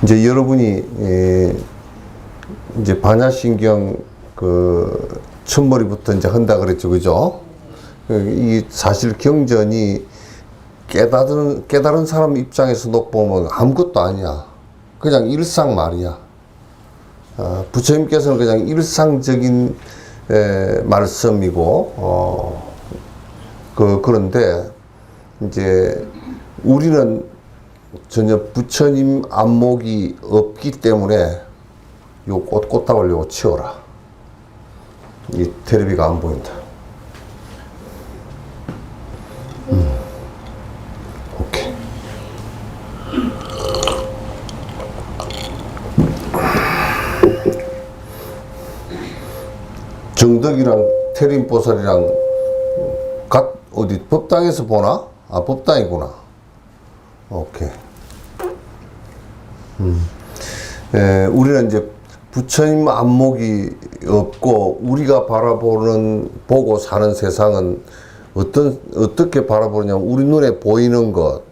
이제 여러분이 이제 반야신경 그 첫머리부터 이제 한다 그랬죠, 그죠? 이 사실 경전이 깨달은 사람 입장에서 보면 아무것도 아니야. 그냥 일상 말이야. 부처님께서는 그냥 일상적인 말씀이고, 그런데 이제 우리는 전혀 부처님 안목이 없기 때문에 요 꽃다발 요거 치워라. 이 테레비가 안 보인다. 오케이. 정덕이랑 태림보살이랑 어디 법당에서 보나? 아, 법당이구나. 오케이. 우리는 이제 부처님 안목이 없고 우리가 보고 사는 세상은 어떻게 바라보느냐. 우리 눈에 보이는 것,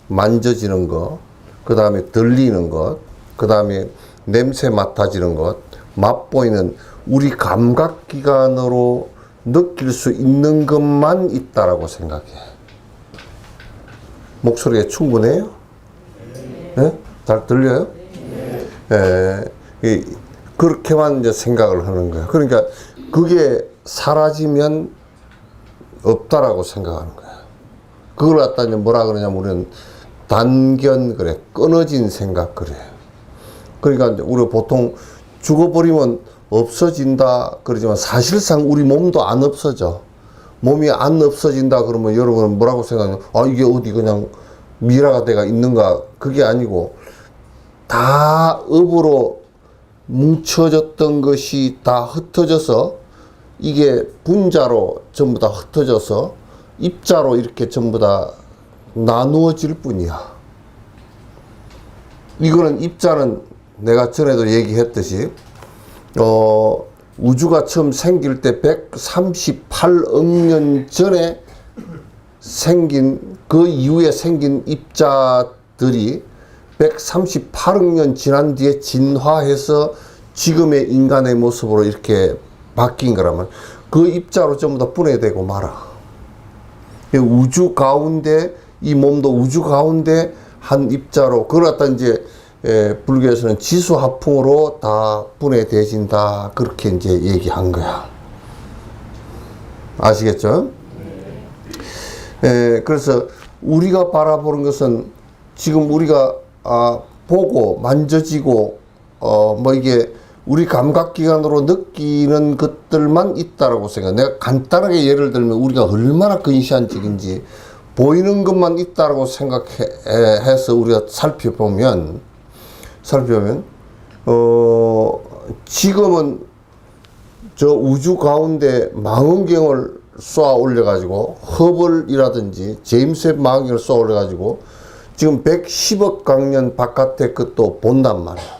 만져지는 것, 그 다음에 들리는 것, 그 다음에 냄새 맡아지는 것, 맛보이는 우리 감각기관으로 느낄 수 있는 것만 있다라고 생각해. 목소리가 충분해요? 네? 잘 들려요? 그렇게만 이제 생각을 하는 거야. 그러니까 그게 사라지면 없다라고 생각하는 거야. 그걸 갖다 이제 뭐라 그러냐면 우리는 단견 그래. 끊어진 생각 그래. 그러니까 이제 우리가 보통 죽어버리면 없어진다 그러지만 사실상 우리 몸도 안 없어져. 몸이 안 없어진다 그러면 여러분은 뭐라고 생각해요? 아, 이게 어디 그냥 미라가 돼가 있는가? 그게 아니고 다 업으로 뭉쳐졌던 것이 다 흩어져서 이게 분자로 전부 다 흩어져서 입자로 이렇게 전부 다 나누어질 뿐이야. 이거는 입자는 내가 전에도 얘기했듯이 우주가 처음 생길 때 138억 년 전에 생긴 그 이후에 생긴 입자들이 138억 년 지난 뒤에 진화해서 지금의 인간의 모습으로 이렇게 바뀐 거라면 그 입자로 전부 다 분해되고 말아. 우주 가운데 이 몸도 우주 가운데 한 입자로 그걸 갖다 이제 불교에서는 지수화풍으로 다 분해되진다 그렇게 이제 얘기한 거야. 아시겠죠? 그래서 우리가 바라보는 것은 지금 우리가 보고 만져지고 뭐 이게 우리 감각기관으로 느끼는 것들만 있다라고 생각해. 내가 간단하게 예를 들면 우리가 얼마나 근시안적인지 보이는 것만 있다라고 생각해서 우리가 살펴보면 지금은 저 우주 가운데 망원경을 쏘아 올려가지고 허블이라든지 제임스 웹 망원경을 쏘아 올려가지고 지금 110억 광년 바깥의 것도 본단 말이야.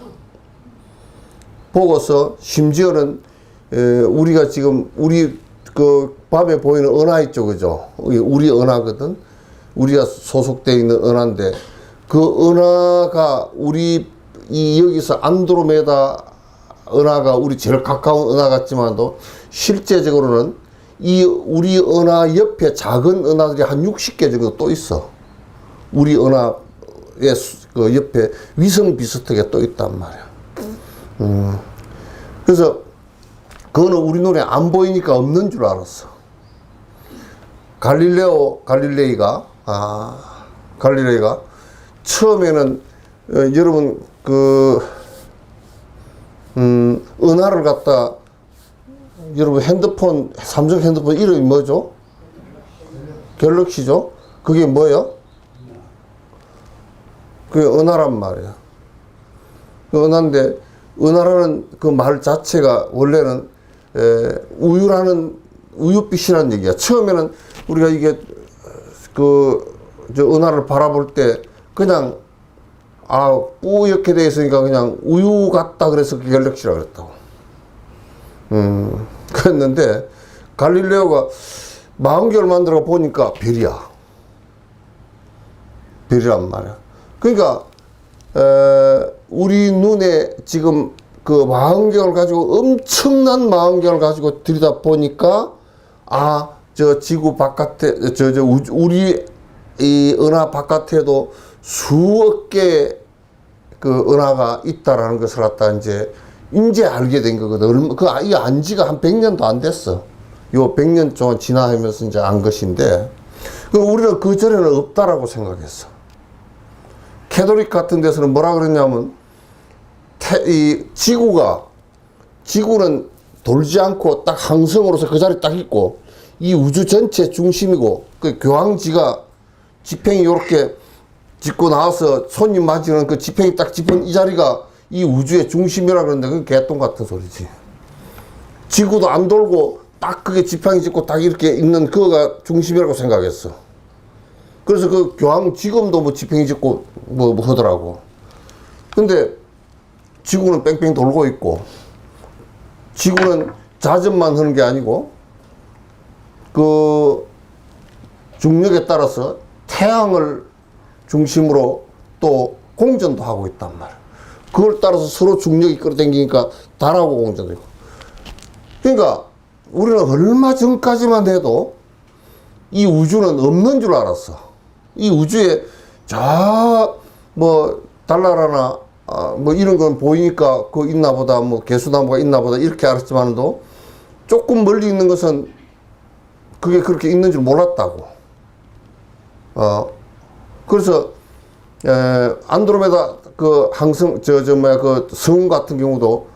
보고서 심지어는 우리가 지금 우리 그 밤에 보이는 은하 있죠, 그죠? 우리 은하거든. 우리가 소속되어 있는 은하인데 그 은하가 우리 이 여기서 안드로메다 은하가 우리 제일 가까운 은하 같지만도 실제적으로는 이 우리 은하 옆에 작은 은하들이 한 60개 정도 또 있어. 우리 은하의 그 옆에 위성 비슷하게 또 있단 말이야. 그래서 그거는 우리 눈에 안 보이니까 없는 줄 알았어. 갈릴레이가 처음에는 여러분 은하를 갖다 여러분 핸드폰 삼성 핸드폰 이름이 뭐죠? 갤럭시죠? 그게 뭐예요? 그게 은하란 말이야. 그 은하인데 은하라는 그 말 자체가 원래는 우유빛이라는 얘기야. 처음에는 우리가 이게 저 은하를 바라볼 때 그냥 뿌옇게 돼 있으니까 그냥 우유 같다 그래서 그 갤럭시라 그랬다고. 그랬는데 갈릴레오가 40개월 만들어 보니까 별이란 말이야. 그러니까 우리 눈에 지금 그 40개월 가지고 엄청난 40개월 가지고 들여다 보니까 저 지구 바깥에 우리 이 은하 바깥에도 수억 개의 그 은하가 있다라는 것을 갖다 이제 알게 된 거거든. 이 안지가 한 100년도 안 됐어. 요 100년 동안 지나면서 이제 안 것인데, 우리는 그 전에는 없다라고 생각했어. 캐톨릭 같은 데서는 뭐라 그랬냐면, 이 지구는 돌지 않고 딱 항성으로서 그 자리에 딱 있고, 이 우주 전체 중심이고, 그 교황지가 지팽이 요렇게 짚고 나와서 손님 맞이는 그 지팽이 딱 짚은 이 자리가 이 우주의 중심이라 그러는데 그건 개똥 같은 소리지. 지구도 안 돌고 딱 그게 지팡이 짚고 딱 이렇게 있는 그거가 중심이라고 생각했어. 그래서 그 교황 지금도 뭐 지팽이 짚고 뭐 하더라고. 근데 지구는 뺑뺑 돌고 있고, 지구는 자전만 하는 게 아니고 그 중력에 따라서 태양을 중심으로 또 공전도 하고 있단 말이야. 그걸 따라서 서로 중력이 끌어당기니까 달하고 공전도 있고. 그러니까 우리는 얼마 전까지만 해도 이 우주는 없는 줄 알았어. 이 우주에 달나라나 뭐 이런 건 보이니까 그 있나 보다, 뭐 개수나무가 있나 보다 이렇게 알았지만도 조금 멀리 있는 것은 그게 그렇게 있는 줄 몰랐다고. 그래서 안드로메다 그 항성 그 성운 같은 경우도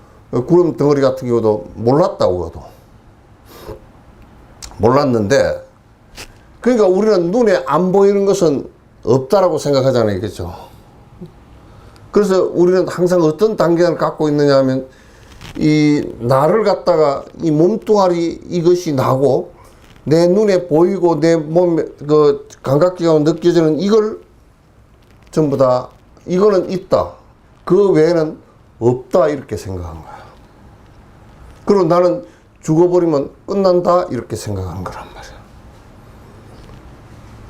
구름 덩어리 같은 경우도 몰랐다고 해도 몰랐는데, 그러니까 우리는 눈에 안 보이는 것은 없다라고 생각하잖아요, 그렇죠? 그래서 우리는 항상 어떤 단계를 갖고 있느냐 하면, 이 나를 갖다가 이 몸뚱아리 이것이 나고 내 눈에 보이고 내 몸에 그 감각기관으로 느껴지는 이걸 전부 다 이거는 있다, 그 외에는 없다 이렇게 생각한 거야. 그리고 나는 죽어버리면 끝난다 이렇게 생각하는 거란 말이야.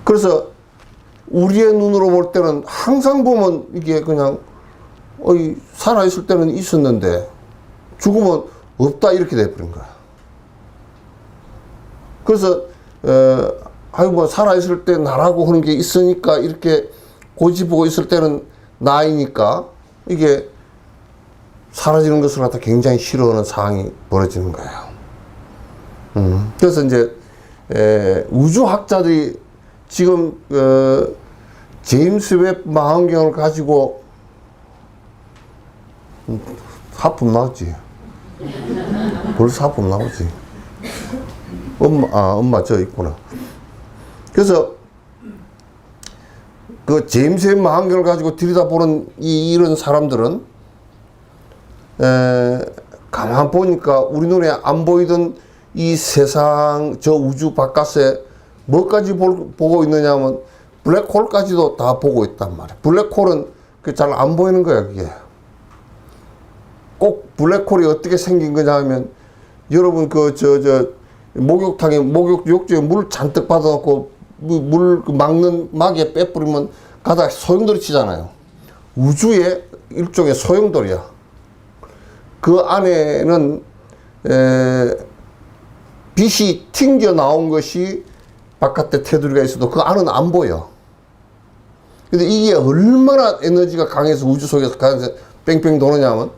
그래서 우리의 눈으로 볼 때는 항상 보면 이게 그냥 살아있을 때는 있었는데 죽으면 없다 이렇게 돼버린 거야. 그래서 뭐 살아있을 때 나라고 하는 게 있으니까 이렇게 고집하고 있을 때는 나이니까 이게 사라지는 것을 갖다 굉장히 싫어하는 상황이 벌어지는 거예요. 그래서 이제 우주학자들이 지금 제임스 웹 망원경을 가지고 하품 나왔지. 벌써 하품 나오지. 엄마 저 있구나. 그래서 그 제임스 웹 망원경을 가지고 들여다보는 이런 사람들은 가만 보니까 우리 눈에 안 보이던 이 세상 저 우주 바깥에 뭐까지 보고 있느냐 하면 블랙홀까지도 다 보고 있단 말이야. 블랙홀은 잘 안 보이는 거야, 그게. 꼭 블랙홀이 어떻게 생긴 거냐 하면, 여러분 목욕탕에 욕조에 물 잔뜩 받아놓고 물 막는 막에 빼뿌리면 가다 소용돌이 치잖아요. 우주에 일종의 소용돌이야. 그 안에는 빛이 튕겨 나온 것이 바깥에 테두리가 있어도 그 안은 안 보여. 근데 이게 얼마나 에너지가 강해서 우주 속에서 강해서 뺑뺑 도느냐면,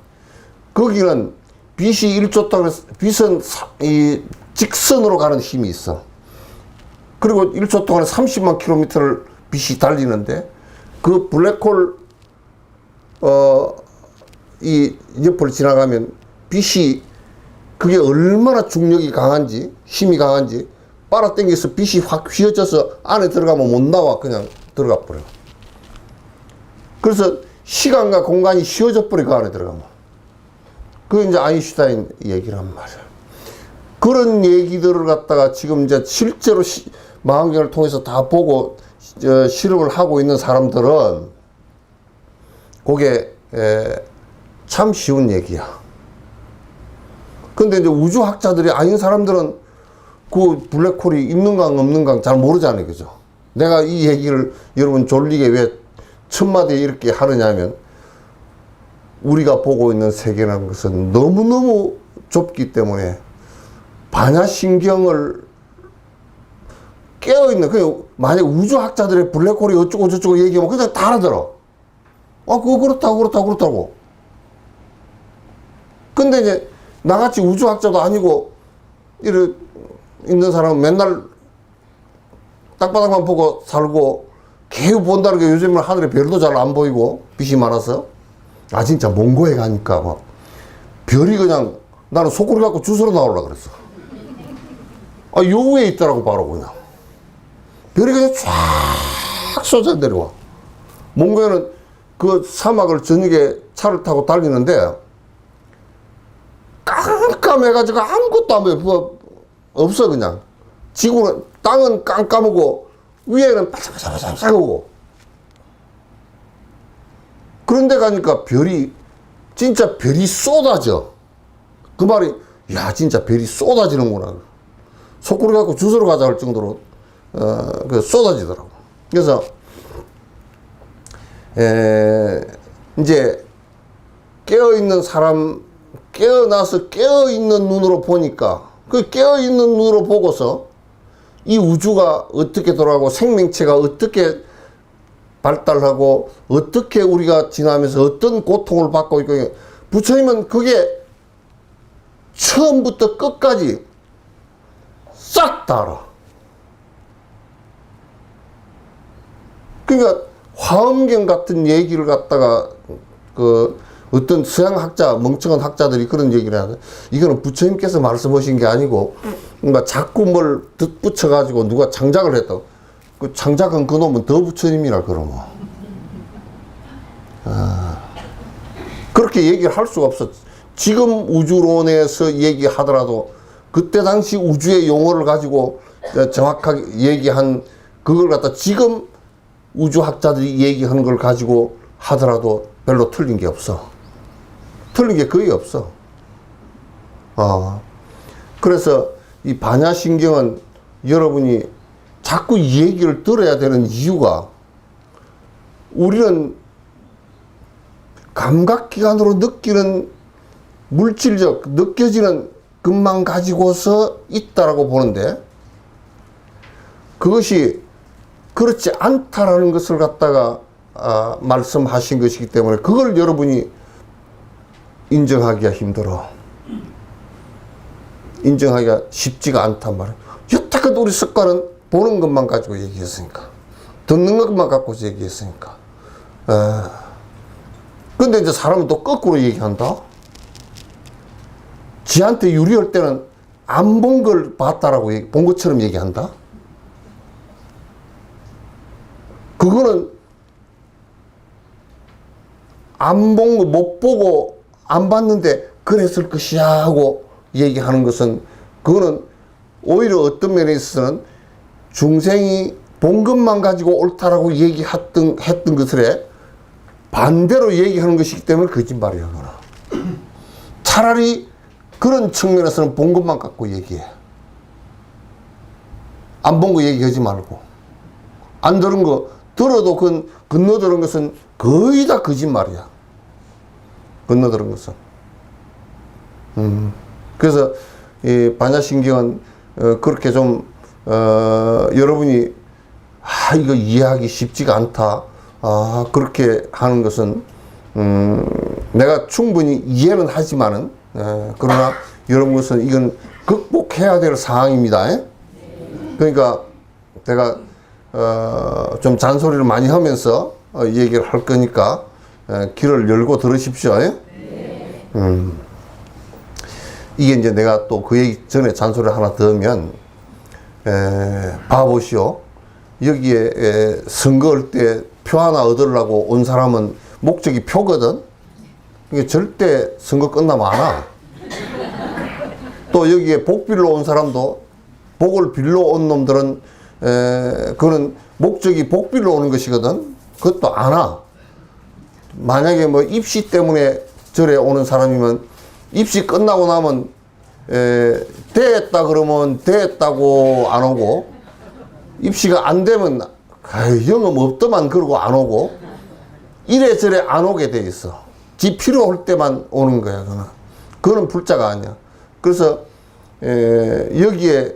거기는 빛이 1조 동안, 빛은 이 직선으로 가는 힘이 있어. 그리고 1초 동안에 30만 킬로미터를 빛이 달리는데, 그 블랙홀 이 옆을 지나가면 빛이, 그게 얼마나 중력이 강한지, 힘이 강한지 빨아당겨서 빛이 확 휘어져서 안에 들어가면 못 나와. 그냥 들어가 버려. 그래서 시간과 공간이 휘어져 버려. 그 안에 들어가면. 그게 이제 아인슈타인 얘기란 말이야. 그런 얘기들을 갖다가 지금 이제 실제로 망원경을 통해서 다 보고 실험을 하고 있는 사람들은 그게 참 쉬운 얘기야. 근데 이제 우주학자들이 아닌 사람들은 그 블랙홀이 있는가 없는가 잘 모르잖아요. 그죠? 내가 이 얘기를 여러분 졸리게 왜 첫마디에 이렇게 하느냐면, 우리가 보고 있는 세계라는 것은 너무너무 좁기 때문에 반야신경을 깨어있는, 그 만약 우주학자들의 블랙홀이 어쩌고 저쩌고 얘기하면 그냥 다 알아들어. 그거 그렇다고. 근데 이제 나같이 우주학자도 아니고 이래 있는 사람은 맨날 땅바닥만 보고 살고, 계속 본다는 게 요즘은 하늘에 별도 잘 안 보이고 빛이 많아서, 진짜 몽고에 가니까 막 별이 그냥, 나는 속구리 갖고 주스러 나오려고 그랬어. 요 위에 있더라고. 바로 그냥 별이 그냥 쫙 쏟아 내려와. 몽고에는 그 사막을 저녁에 차를 타고 달리는데 깜깜해가지고 아무것도 안 보여. 없어. 그냥 지구는, 땅은 깜깜하고 위에는 바삭바삭바삭하고. 그런데 가니까 진짜 별이 쏟아져. 그 말이, 야 진짜 별이 쏟아지는구나. 속구리 갖고 주스러 가자 할 정도로 쏟아지더라고. 그래서 이제 깨어있는 사람, 깨어나서 깨어있는 눈으로 보니까, 그 깨어있는 눈으로 보고서 이 우주가 어떻게 돌아가고 생명체가 어떻게 발달하고 어떻게 우리가 지나면서 어떤 고통을 받고 있고, 부처님은 그게 처음부터 끝까지 싹 다 알아. 그러니까 화엄경 같은 얘기를 갖다가 어떤 서양 학자, 멍청한 학자들이 그런 얘기를 하는데, 이거는 부처님께서 말씀하신 게 아니고, 자꾸 뭘 덧붙여가지고 누가 창작을 했다고. 그 창작한 그 놈은 더 부처님이라, 그러면. 그렇게 얘기를 할 수가 없어. 지금 우주론에서 얘기하더라도, 그때 당시 우주의 용어를 가지고 정확하게 얘기한 그걸 갖다 지금 우주학자들이 얘기하는 걸 가지고 하더라도 별로 틀린 게 없어. 틀린 게 거의 없어. 그래서 이 반야신경은 여러분이 자꾸 이 얘기를 들어야 되는 이유가, 우리는 감각기관으로 느끼는 물질적, 느껴지는 것만 가지고서 있다라고 보는데, 그것이 그렇지 않다라는 것을 갖다가 말씀하신 것이기 때문에, 그걸 여러분이 인정하기가 힘들어. 인정하기가 쉽지가 않단 말이야. 여태껏 우리 습관은 보는 것만 가지고 얘기했으니까, 듣는 것만 갖고 얘기했으니까. 근데 이제 사람은 또 거꾸로 얘기한다. 지한테 유리할 때는 안 본 걸 봤다라고 본 것처럼 얘기한다. 그거는 안 본 거, 못 보고 안 봤는데 그랬을 것이야 하고 얘기하는 것은, 그거는 오히려 어떤 면에 있어서는 중생이 본 것만 가지고 옳다라고 얘기했던 것을 반대로 얘기하는 것이기 때문에 거짓말이야. 그거는. 차라리 그런 측면에서는 본 것만 갖고 얘기해. 안 본 거 얘기하지 말고. 안 들은 거, 들어도 건너 들은 것은 거의 다 거짓말이야. 건너들은 것은. 그래서 이 반야신경은 그렇게 좀 여러분이 이거 이해하기 쉽지가 않다. 그렇게 하는 것은 내가 충분히 이해는 하지만은 그러나 여러분 것은 이건 극복해야 될 상황입니다. 그러니까 제가 좀 잔소리를 많이 하면서 얘기를 할 거니까 귀를 열고 들으십시오. 이게 이제 내가 또 그 얘기 전에 잔소리를 하나 더 하면 봐보시오. 여기에 선거할 때 표 하나 얻으려고 온 사람은 목적이 표거든. 이게 절대 선거 끝나면 안 와. 또 여기에 복 빌러 온 사람도 복을 빌러 온 놈들은 그거는 목적이 복 빌러 오는 것이거든. 그것도 안 와. 만약에 뭐 입시 때문에 절에 오는 사람이면 입시 끝나고 나면 됐다 그러면 됐다고 안 오고, 입시가 안 되면 영업 없더만 그러고 안 오고, 이래저래 안 오게 돼 있어. 지 필요할 때만 오는 거야. 그거는 불자가 아니야. 그래서 여기에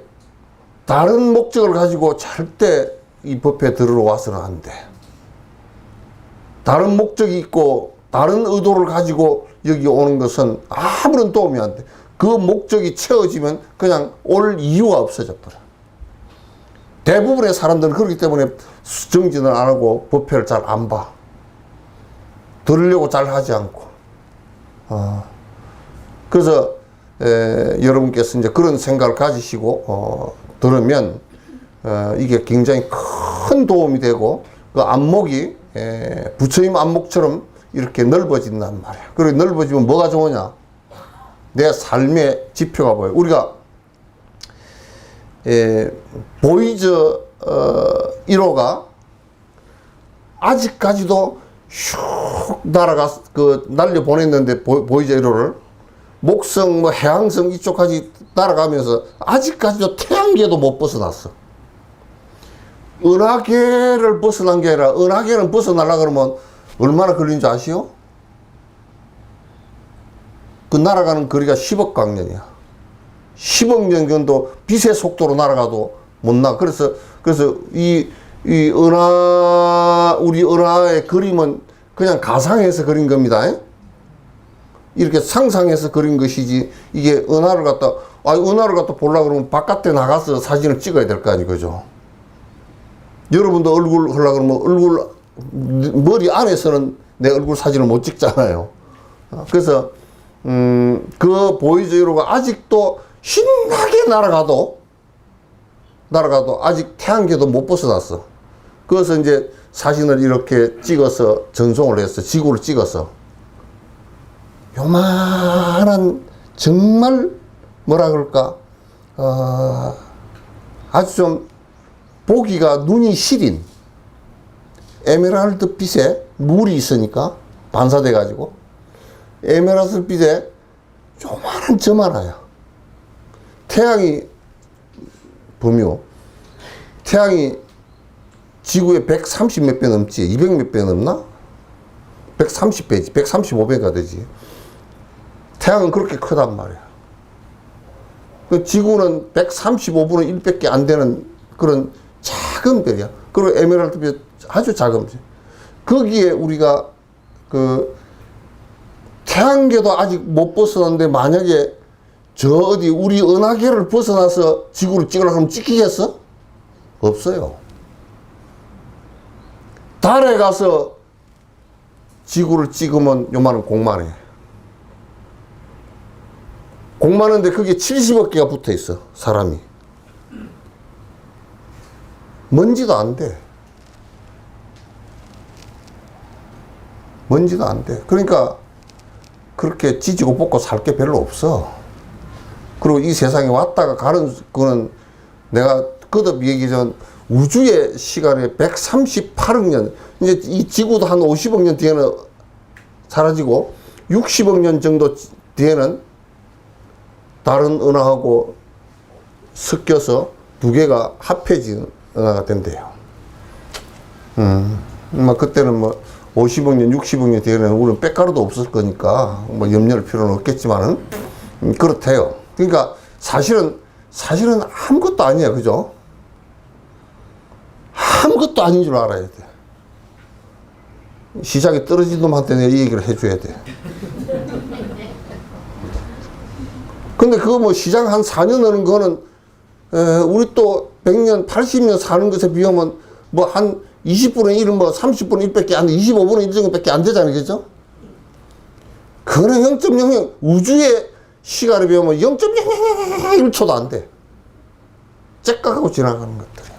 다른 목적을 가지고 절대 이 법회 들어와서는 안 돼. 다른 목적이 있고 다른 의도를 가지고 여기 오는 것은 아무런 도움이 안 돼. 그 목적이 채워지면 그냥 올 이유가 없어져 버려. 대부분의 사람들은 그렇기 때문에 정진을 안 하고 법회를 잘 안 봐. 들으려고 잘 하지 않고. 그래서 여러분께서 이제 그런 생각을 가지시고 들으면 이게 굉장히 큰 도움이 되고, 그 안목이 부처님 안목처럼 이렇게 넓어진단 말이야. 그리고 넓어지면 뭐가 좋으냐? 내 삶의 지표가 보여. 우리가 보이저 1호가 아직까지도 슉 날려 보냈는데, 보이저 1호를 목성 뭐 해왕성 이쪽까지 날아가면서 아직까지도 태양계도 못 벗어났어. 은하계를 벗어난 게 아니라, 은하계는 벗어나려고 그러면 얼마나 걸리는지 아시오? 그 날아가는 거리가 10억 광년이야. 10억 년 정도 빛의 속도로 날아가도 못 나. 그래서 이 우리 은하의 그림은 그냥 가상해서 그린 겁니다. 이렇게 상상해서 그린 것이지, 이게 은하를 갖다 보려고 그러면 바깥에 나가서 사진을 찍어야 될 거 아니에요. 그죠? 여러분도 얼굴 하려고 그러면 머리 안에서는 내 얼굴 사진을 못 찍잖아요. 그래서 그 보이저로가 아직도 신나게 날아가도 아직 태양계도 못 벗어났어. 그래서 이제 사진을 이렇게 찍어서 전송을 했어. 지구를 찍어서. 요만한, 정말 뭐라 그럴까, 아주 좀 보기가 눈이 시린 에메랄드 빛에 물이 있으니까 반사돼 가지고 에메랄드 빛에 요만한 점 하나야. 태양이 보면 태양이 지구에 130 몇 배 넘지, 200 몇 배 넘나? 130배지, 135배가 되지. 태양은 그렇게 크단 말이야. 그 지구는 135분의 1밖에 안 되는 그런 작은 별이야. 그리고 에메랄드 빛 아주 작은 별. 거기에 우리가 태양계도 아직 못 벗어났는데, 만약에 저 어디 우리 은하계를 벗어나서 지구를 찍으려고 하면 찍히겠어? 없어요. 달에 가서 지구를 찍으면 요만한 공만해. 공만한데 그게 70억 개가 붙어 있어, 사람이. 먼지도 안 돼. 먼지도 안 돼. 그러니까 그렇게 지지고 볶고 살 게 별로 없어. 그리고 이 세상에 왔다가 가는 거는 내가 거듭 얘기 전 우주의 시간에 138억 년, 이제 이 지구도 한 50억 년 뒤에는 사라지고 60억 년 정도 뒤에는 다른 은하하고 섞여서 두 개가 합해진 은하가 된대요. 그때는 뭐 50억 년, 60억 년 뒤에는 우리는 빽가루도 없을 거니까 뭐 염려할 필요는 없겠지만은 그렇대요. 그러니까 사실은 아무것도 아니야, 그죠? 아무것도 아닌 줄 알아야 돼. 시장에 떨어진 놈한테 내가 이 얘기를 해줘야 돼. 근데 그거 뭐 시장 한 4년 하는 거는 우리 또 100년, 80년 사는 것에 비하면 뭐 한 20분의 1은 뭐 30분의 1밖에 안 돼. 25분의 1 정도밖에 안 되잖아요. 그죠? 그거는 0.00 우주의 시간에 비하면 0.01초도 안 돼. 째깍하고 지나가는 것들이야.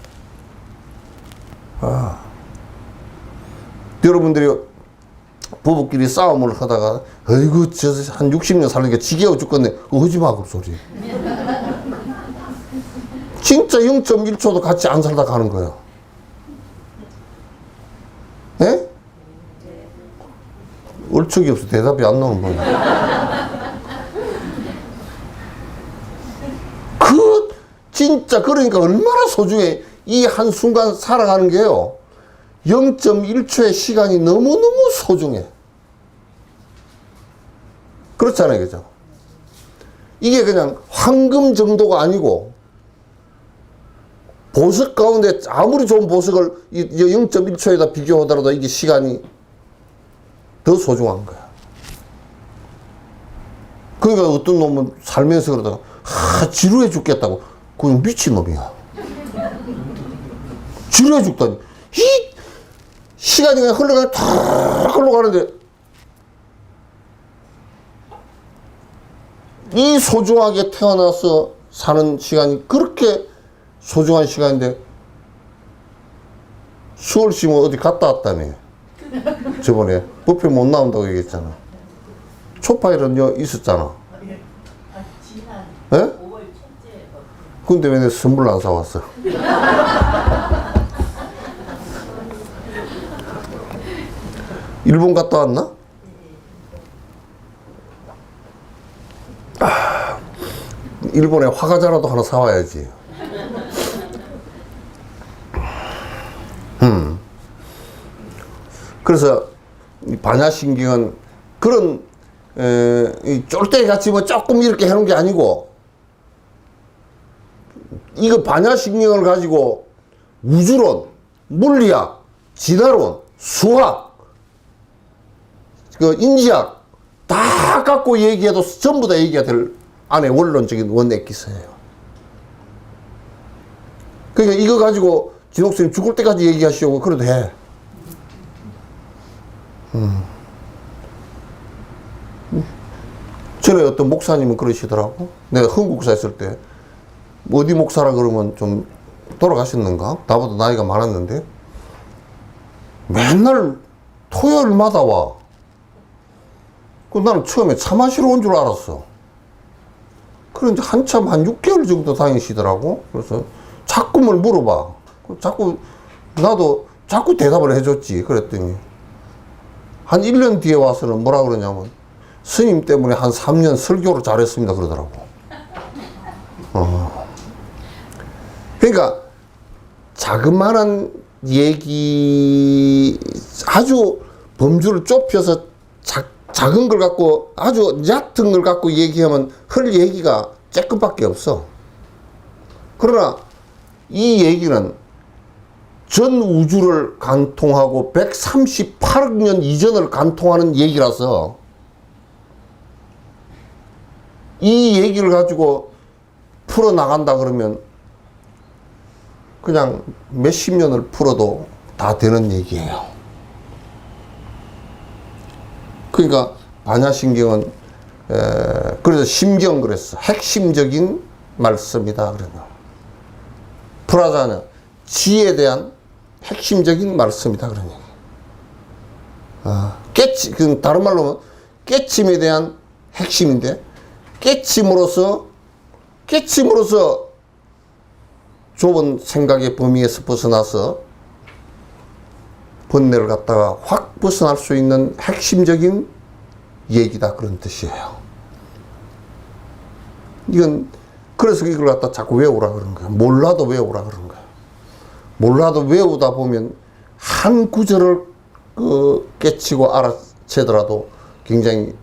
여러분들이 부부끼리 싸움을 하다가 어이구 저 한 60년 사는 게 지겨워 죽겠네. 오지 마, 그 소리. 진짜 0.1초도 같이 안 살다 가는 거예요. 예? 얼척이 없어. 대답이 안 나오는 거야. 진짜 그러니까 얼마나 소중해. 이 한순간 살아가는 게요. 0.1초의 시간이 너무너무 소중해. 그렇잖아요. 그죠? 이게 그냥 황금 정도가 아니고 보석 가운데 아무리 좋은 보석을 0.1초에다 비교하더라도 이게 시간이 더 소중한 거야. 그러니까 어떤 놈은 살면서 그러다가 지루해 죽겠다고. 그건 미친놈이야. 지루해 죽다니. 이 시간이 그냥 흘러가는데 이 소중하게 태어나서 사는 시간이 그렇게 소중한 시간인데 수월시 뭐 어디 갔다 왔다며. 저번에 법회 못 나온다고 얘기했잖아. 초파일은 있었잖아. 예? 근데 왜 내 선물 안 사왔어? 일본 갔다 왔나? 일본에 화과자라도 하나 사와야지. 그래서 반야신경은 그런 쫄대같이 뭐 조금 이렇게 해놓은 게 아니고 이거 반야신경을 가지고 우주론, 물리학, 진화론, 수학, 그 인지학 다 갖고 얘기해도 전부 다 얘기가 될 안에 원론적인 원엑기스예요. 그러니까 이거 가지고 진옥선생님 죽을 때까지 얘기하시고 그래도 해. 전에 어떤 목사님은 그러시더라고. 내가 흥국사 있을 때 어디 목사라 그러면 좀 돌아가셨는가? 나보다 나이가 많았는데 맨날 토요일마다 와. 그 나는 처음에 차 마시러 온 줄 알았어. 그런데 한참 한 6개월 정도 다니시더라고. 그래서 자꾸 뭘 물어봐. 나도 자꾸 대답을 해줬지. 그랬더니 한 1년 뒤에 와서는 뭐라 그러냐면 스님 때문에 한 3년 설교를 잘했습니다 그러더라고. 그러니까 자그마한 얘기 아주 범주를 좁혀서 작은 걸 갖고 아주 얕은 걸 갖고 얘기하면 할 얘기가 쬐끔밖에 없어. 그러나 이 얘기는 전 우주를 관통하고 138억 년 이전을 관통하는 얘기라서 이 얘기를 가지고 풀어나간다 그러면 그냥 몇십 년을 풀어도 다 되는 얘기예요. 그러니까 반야신경은 그래서 심경 그랬어. 핵심적인 말씀이다 그러면. 프라자는 지에 대한 핵심적인 말씀이다 그런 얘기. 다른 말로 하면 깨침에 대한 핵심인데 깨침으로써 좁은 생각의 범위에서 벗어나서 번뇌를 갖다가 확 벗어날 수 있는 핵심적인 얘기다 그런 뜻이에요. 그래서 이걸 갖다 자꾸 외우라 그런 거야. 몰라도 외우라 그런 거야. 몰라도 외우다 보면 한 구절을 깨치고 알아채더라도 굉장히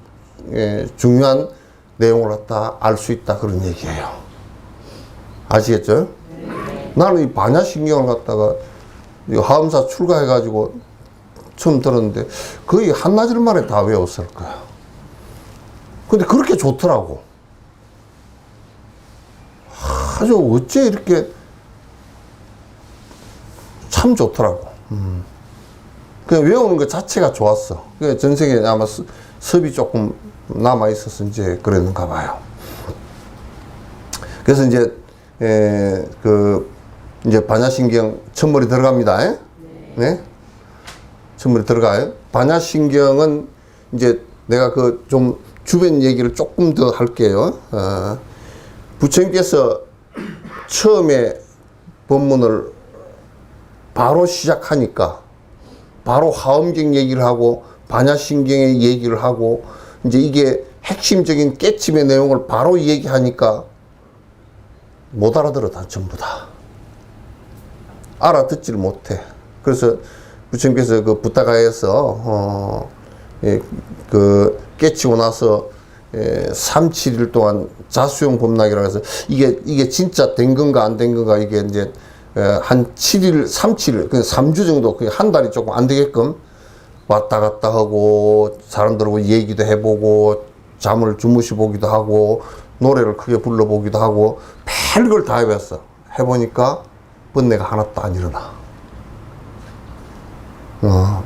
중요한 내용을 갖다 알 수 있다 그런 얘기예요. 아시겠죠? 나는 이 반야신경을 갖다가 하음사 출가해가지고 처음 들었는데 거의 한나절 만에 다 외웠을 거야. 근데 그렇게 좋더라고. 아주 어째 이렇게 참 좋더라고. 그냥 외우는 것 자체가 좋았어. 그 전생에 아마 섭이 조금 남아 있어서 이제 그랬는가 봐요. 그래서 이제 이제 반야신경 첫머리 들어갑니다. 네. 첫머리 들어가요. 반야신경은 이제 내가 좀 주변 얘기를 조금 더 할게요. 부처님께서 처음에 법문을 바로 시작하니까 바로 하음경 얘기를 하고 반야신경의 얘기를 하고 이제 이게 핵심적인 깨침의 내용을 바로 얘기하니까 못 알아들어 다 전부 다 알아듣지를 못해. 그래서 부처님께서 그 부타가에서 깨치고 나서 3, 7일 동안 자수용 법락이라고 해서 이게 진짜 된 건가 안 된 건가 이게 이제 한 7일, 3, 7일, 그 3주 정도, 한 달이 조금 안 되게끔 왔다 갔다 하고, 사람들하고 얘기도 해보고, 잠을 주무시 보기도 하고, 노래를 크게 불러보기도 하고, 별걸 다 해봤어. 해보니까 번뇌가 하나도 안 일어나.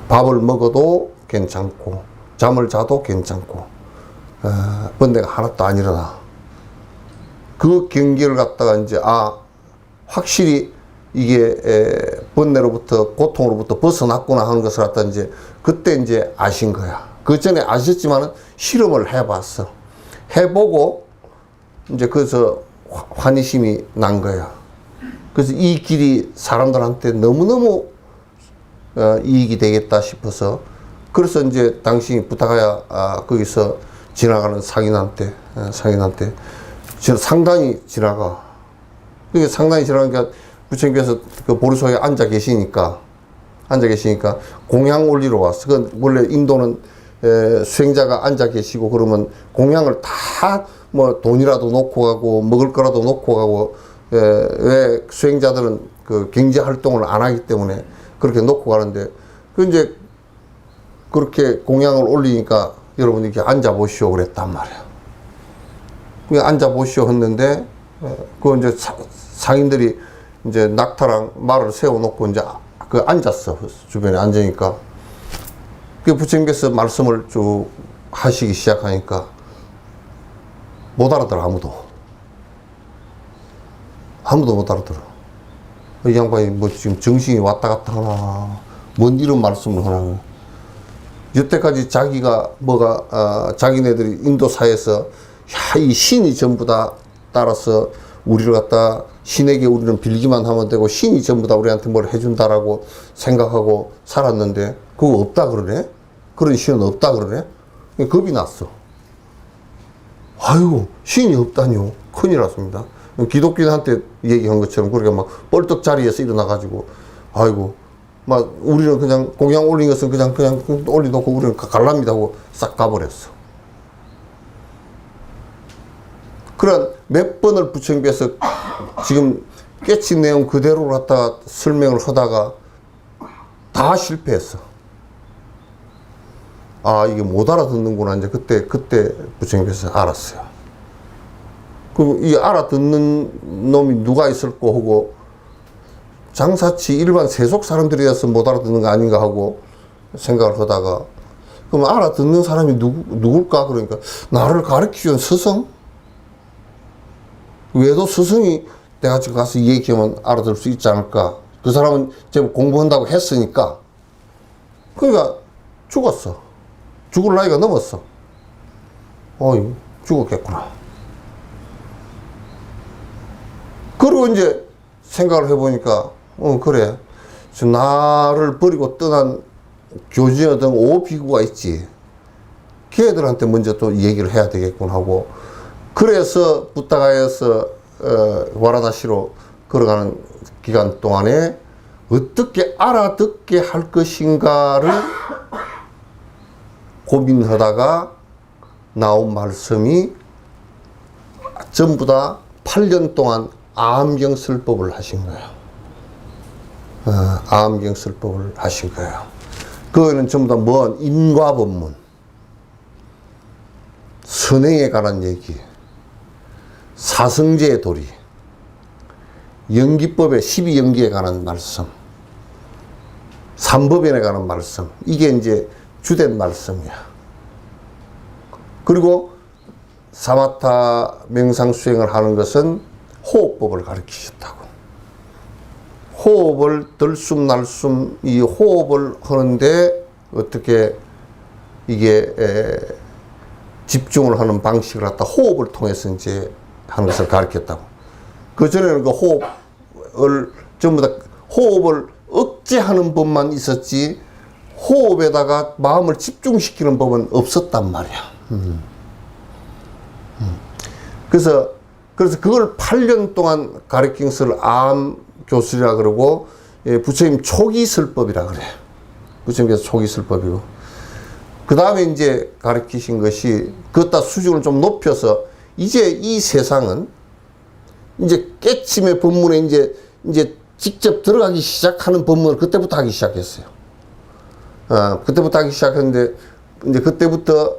밥을 먹어도 괜찮고, 잠을 자도 괜찮고, 번뇌가 하나도 안 일어나. 그 경기를 갖다가 이제, 확실히 이게 번뇌로부터 고통으로부터 벗어났구나 하는 것을 갖다 이제 그때 이제 아신 거야. 그 전에 아셨지만은 실험을 해봤어. 해보고 이제 그래서 환희심이 난 거야. 그래서 이 길이 사람들한테 너무너무 이익이 되겠다 싶어서 그래서 이제 당신이 부탁하야 거기서 지나가는 상인한테 상당히 지나가. 그게 상당히 지나가니까 부처님께서 그 보리소에 앉아 계시니까 공양 올리러 왔어. 그 원래 인도는 수행자가 앉아 계시고 그러면 공양을 다 뭐 돈이라도 놓고 가고 먹을 거라도 놓고 가고 왜 수행자들은 그 경제 활동을 안 하기 때문에 그렇게 놓고 가는데 그 이제 그렇게 공양을 올리니까 여러분 이렇게 앉아 보시오 그랬단 말이야. 그 앉아 보시오 했는데 그 이제 상인들이 이제 낙타랑 말을 세워놓고 이제 그 앉았어. 주변에 앉으니까. 그 부처님께서 말씀을 쭉 하시기 시작하니까 못 알아들어, 아무도 못 알아들어. 이 양반이 뭐 지금 정신이 왔다 갔다 하나, 뭔 이런 말씀을 하나. 여태까지 자기가 자기네들이 인도사에서 이 신이 전부 다 따라서 우리를 갖다 신에게 우리는 빌기만 하면 되고 신이 전부 다 우리한테 뭘 해준다라고 생각하고 살았는데 그거 없다 그러네? 그런 신은 없다 그러네? 겁이 났어. 아이고 신이 없다니요? 큰일 났습니다. 기독교인한테 얘기한 것처럼 그렇게 막 뻘떡 자리에서 일어나가지고 아이고 막 우리는 그냥 공양 올린 것은 그냥 올려놓고 우리는 갈랍니다 하고 싹 가버렸어. 그런 몇 번을 부처님께서 지금 깨친 내용 그대로 갖다가 설명을 하다가 다 실패했어. 이게 못 알아듣는구나. 이제 그때 부처님께서 알았어요. 그리고 이 알아듣는 놈이 누가 있을 거 하고 장사치 일반 세속 사람들이어서 못 알아듣는 거 아닌가 하고 생각을 하다가 그럼 알아듣는 사람이 누굴까? 그러니까 나를 가르치는 스승? 외도 스승이 내가 지금 가서 얘기하면 알아들 수 있지 않을까? 그 사람은 제법 공부한다고 했으니까. 그러니까 죽었어. 죽을 나이가 넘었어. 죽었겠구나. 그리고 이제 생각을 해보니까, 그래. 나를 버리고 떠난 교주여든 5비구가 있지. 걔들한테 먼저 또 얘기를 해야 되겠군 하고. 그래서 부타가에서 와라나시로 걸어가는 기간 동안에 어떻게 알아듣게 할 것인가를 고민하다가 나온 말씀이 전부 다 8년 동안 암경설법을 하신 거예요. 암경설법을 하신 거예요. 그거는 전부 다 뭔 인과법문, 선행에 관한 얘기, 사성제의 도리, 연기법의 12연기에 관한 말씀, 삼법연에 관한 말씀, 이게 이제 주된 말씀이야. 그리고 사마타 명상 수행을 하는 것은 호흡법을 가르치셨다고. 호흡을 들숨 날숨 이 호흡을 하는데 어떻게 이게 집중을 하는 방식을 갖다 호흡을 통해서 이제 하는 것을 가르쳤다고. 그 전에는 그 호흡을 전부 다 호흡을 억제하는 법만 있었지 호흡에다가 마음을 집중시키는 법은 없었단 말이야. 그래서 그걸 8년 동안 가르친 것을 암교술이라 그러고, 부처님 초기설법이라 그래. 부처님께서 초기설법이고. 그 다음에 이제 가르치신 것이, 그것다 수준을 좀 높여서, 이제 이 세상은, 이제 깨침의 법문에 이제 직접 들어가기 시작하는 법문을 그때부터 하기 시작했어요. 그때부터 하기 시작했는데, 이제 그때부터,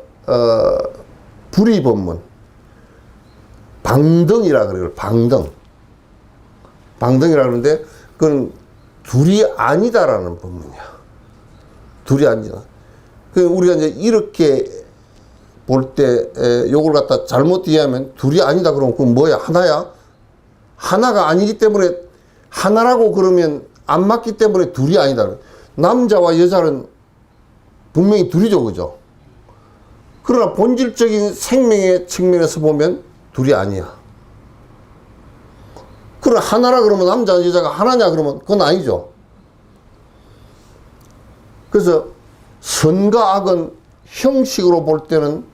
불의 법문. 방등이라 그래요. 방등. 방등이라 그러는데, 그건 둘이 아니다라는 법문이야. 둘이 아니다. 우리가 이제 이렇게 볼 때, 요걸 갖다 잘못 이해하면 둘이 아니다 그러면 그건 뭐야? 하나야? 하나가 아니기 때문에, 하나라고 그러면 안 맞기 때문에 둘이 아니다. 남자와 여자는 분명히 둘이죠. 그죠? 그러나 본질적인 생명의 측면에서 보면 둘이 아니야. 그러나 하나라 그러면 남자, 여자가 하나냐 그러면 그건 아니죠. 그래서 선과 악은 형식으로 볼 때는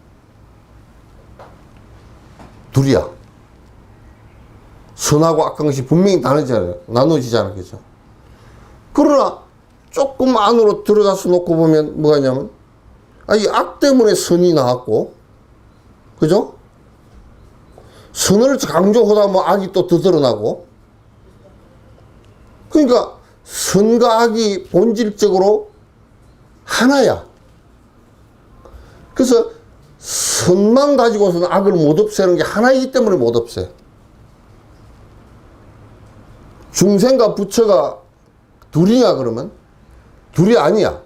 둘이야. 선하고 악한 것이 분명히 나누잖아요. 나눠지잖아요. 그죠? 그러나 조금 안으로 들어가서 놓고 보면 뭐가 있냐면, 이 악 때문에 선이 나왔고, 그죠? 선을 강조하다 뭐 악이 또 더 드러나고. 그러니까 선과 악이 본질적으로 하나야. 그래서 선만 가지고서는 악을 못 없애는 게 하나이기 때문에 못 없애. 중생과 부처가 둘이냐 그러면 둘이 아니야.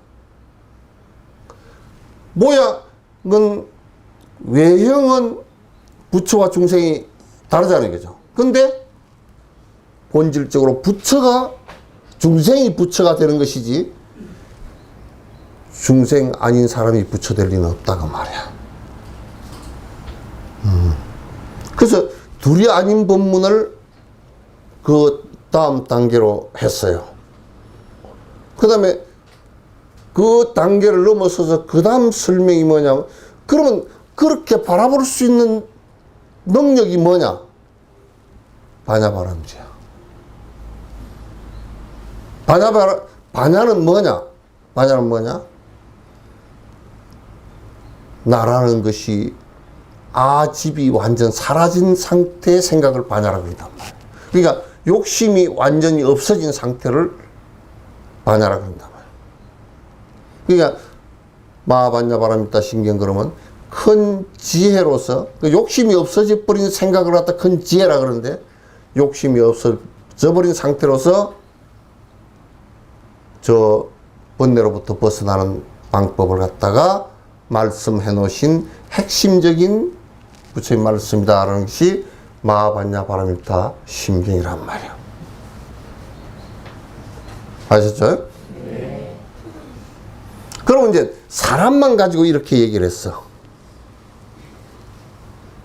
뭐야? 그건 외형은 부처와 중생이 다르잖아요. 그죠? 근데 본질적으로 부처가, 중생이 부처가 되는 것이지 중생 아닌 사람이 부처 될 리는 없다고 말이야. 그래서 둘이 아닌 법문을 그 다음 단계로 했어요. 그 다음에 그 단계를 넘어서서 그 다음 설명이 뭐냐면, 그러면 그렇게 바라볼 수 있는 능력이 뭐냐? 반야바람지야. 반야는 뭐냐? 반야는 뭐냐? 나라는 것이 아집이 완전 사라진 상태의 생각을 반야라고 한단 말이야. 그러니까 욕심이 완전히 없어진 상태를 반야라고 한단 말이야. 그러니까 마반야바람있다 신경 그러면 큰 지혜로서, 욕심이 없어져 버린 생각을 갖다 큰 지혜라 그러는데, 욕심이 없어져 버린 상태로서 저 번뇌로부터 벗어나는 방법을 갖다가 말씀해 놓으신 핵심적인 부처님 말씀이다라는 것이 마반야바람있다 심경이란 말이에요. 아셨죠? 네. 그러면 이제 사람만 가지고 이렇게 얘기를 했어.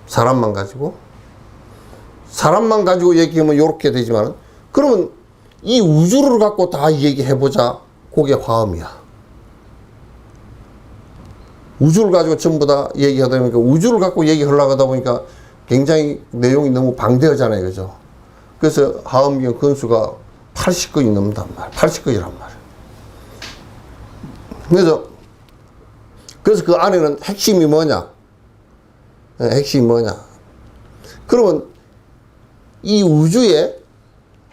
사람만 가지고 얘기하면 이렇게 되지만, 그러면 이 우주를 갖고 다 얘기해보자. 그게 화엄이야. 우주를 가지고 전부 다 얘기하다 보니까, 우주를 갖고 얘기하려고 하다 보니까 굉장히 내용이 너무 방대하잖아요. 그죠? 그래서 화엄경 건수가 80건이 넘는단 말이야. 80건이란 말이야. 그래서 그 안에는 핵심이 뭐냐? 핵심이 뭐냐? 그러면 이 우주의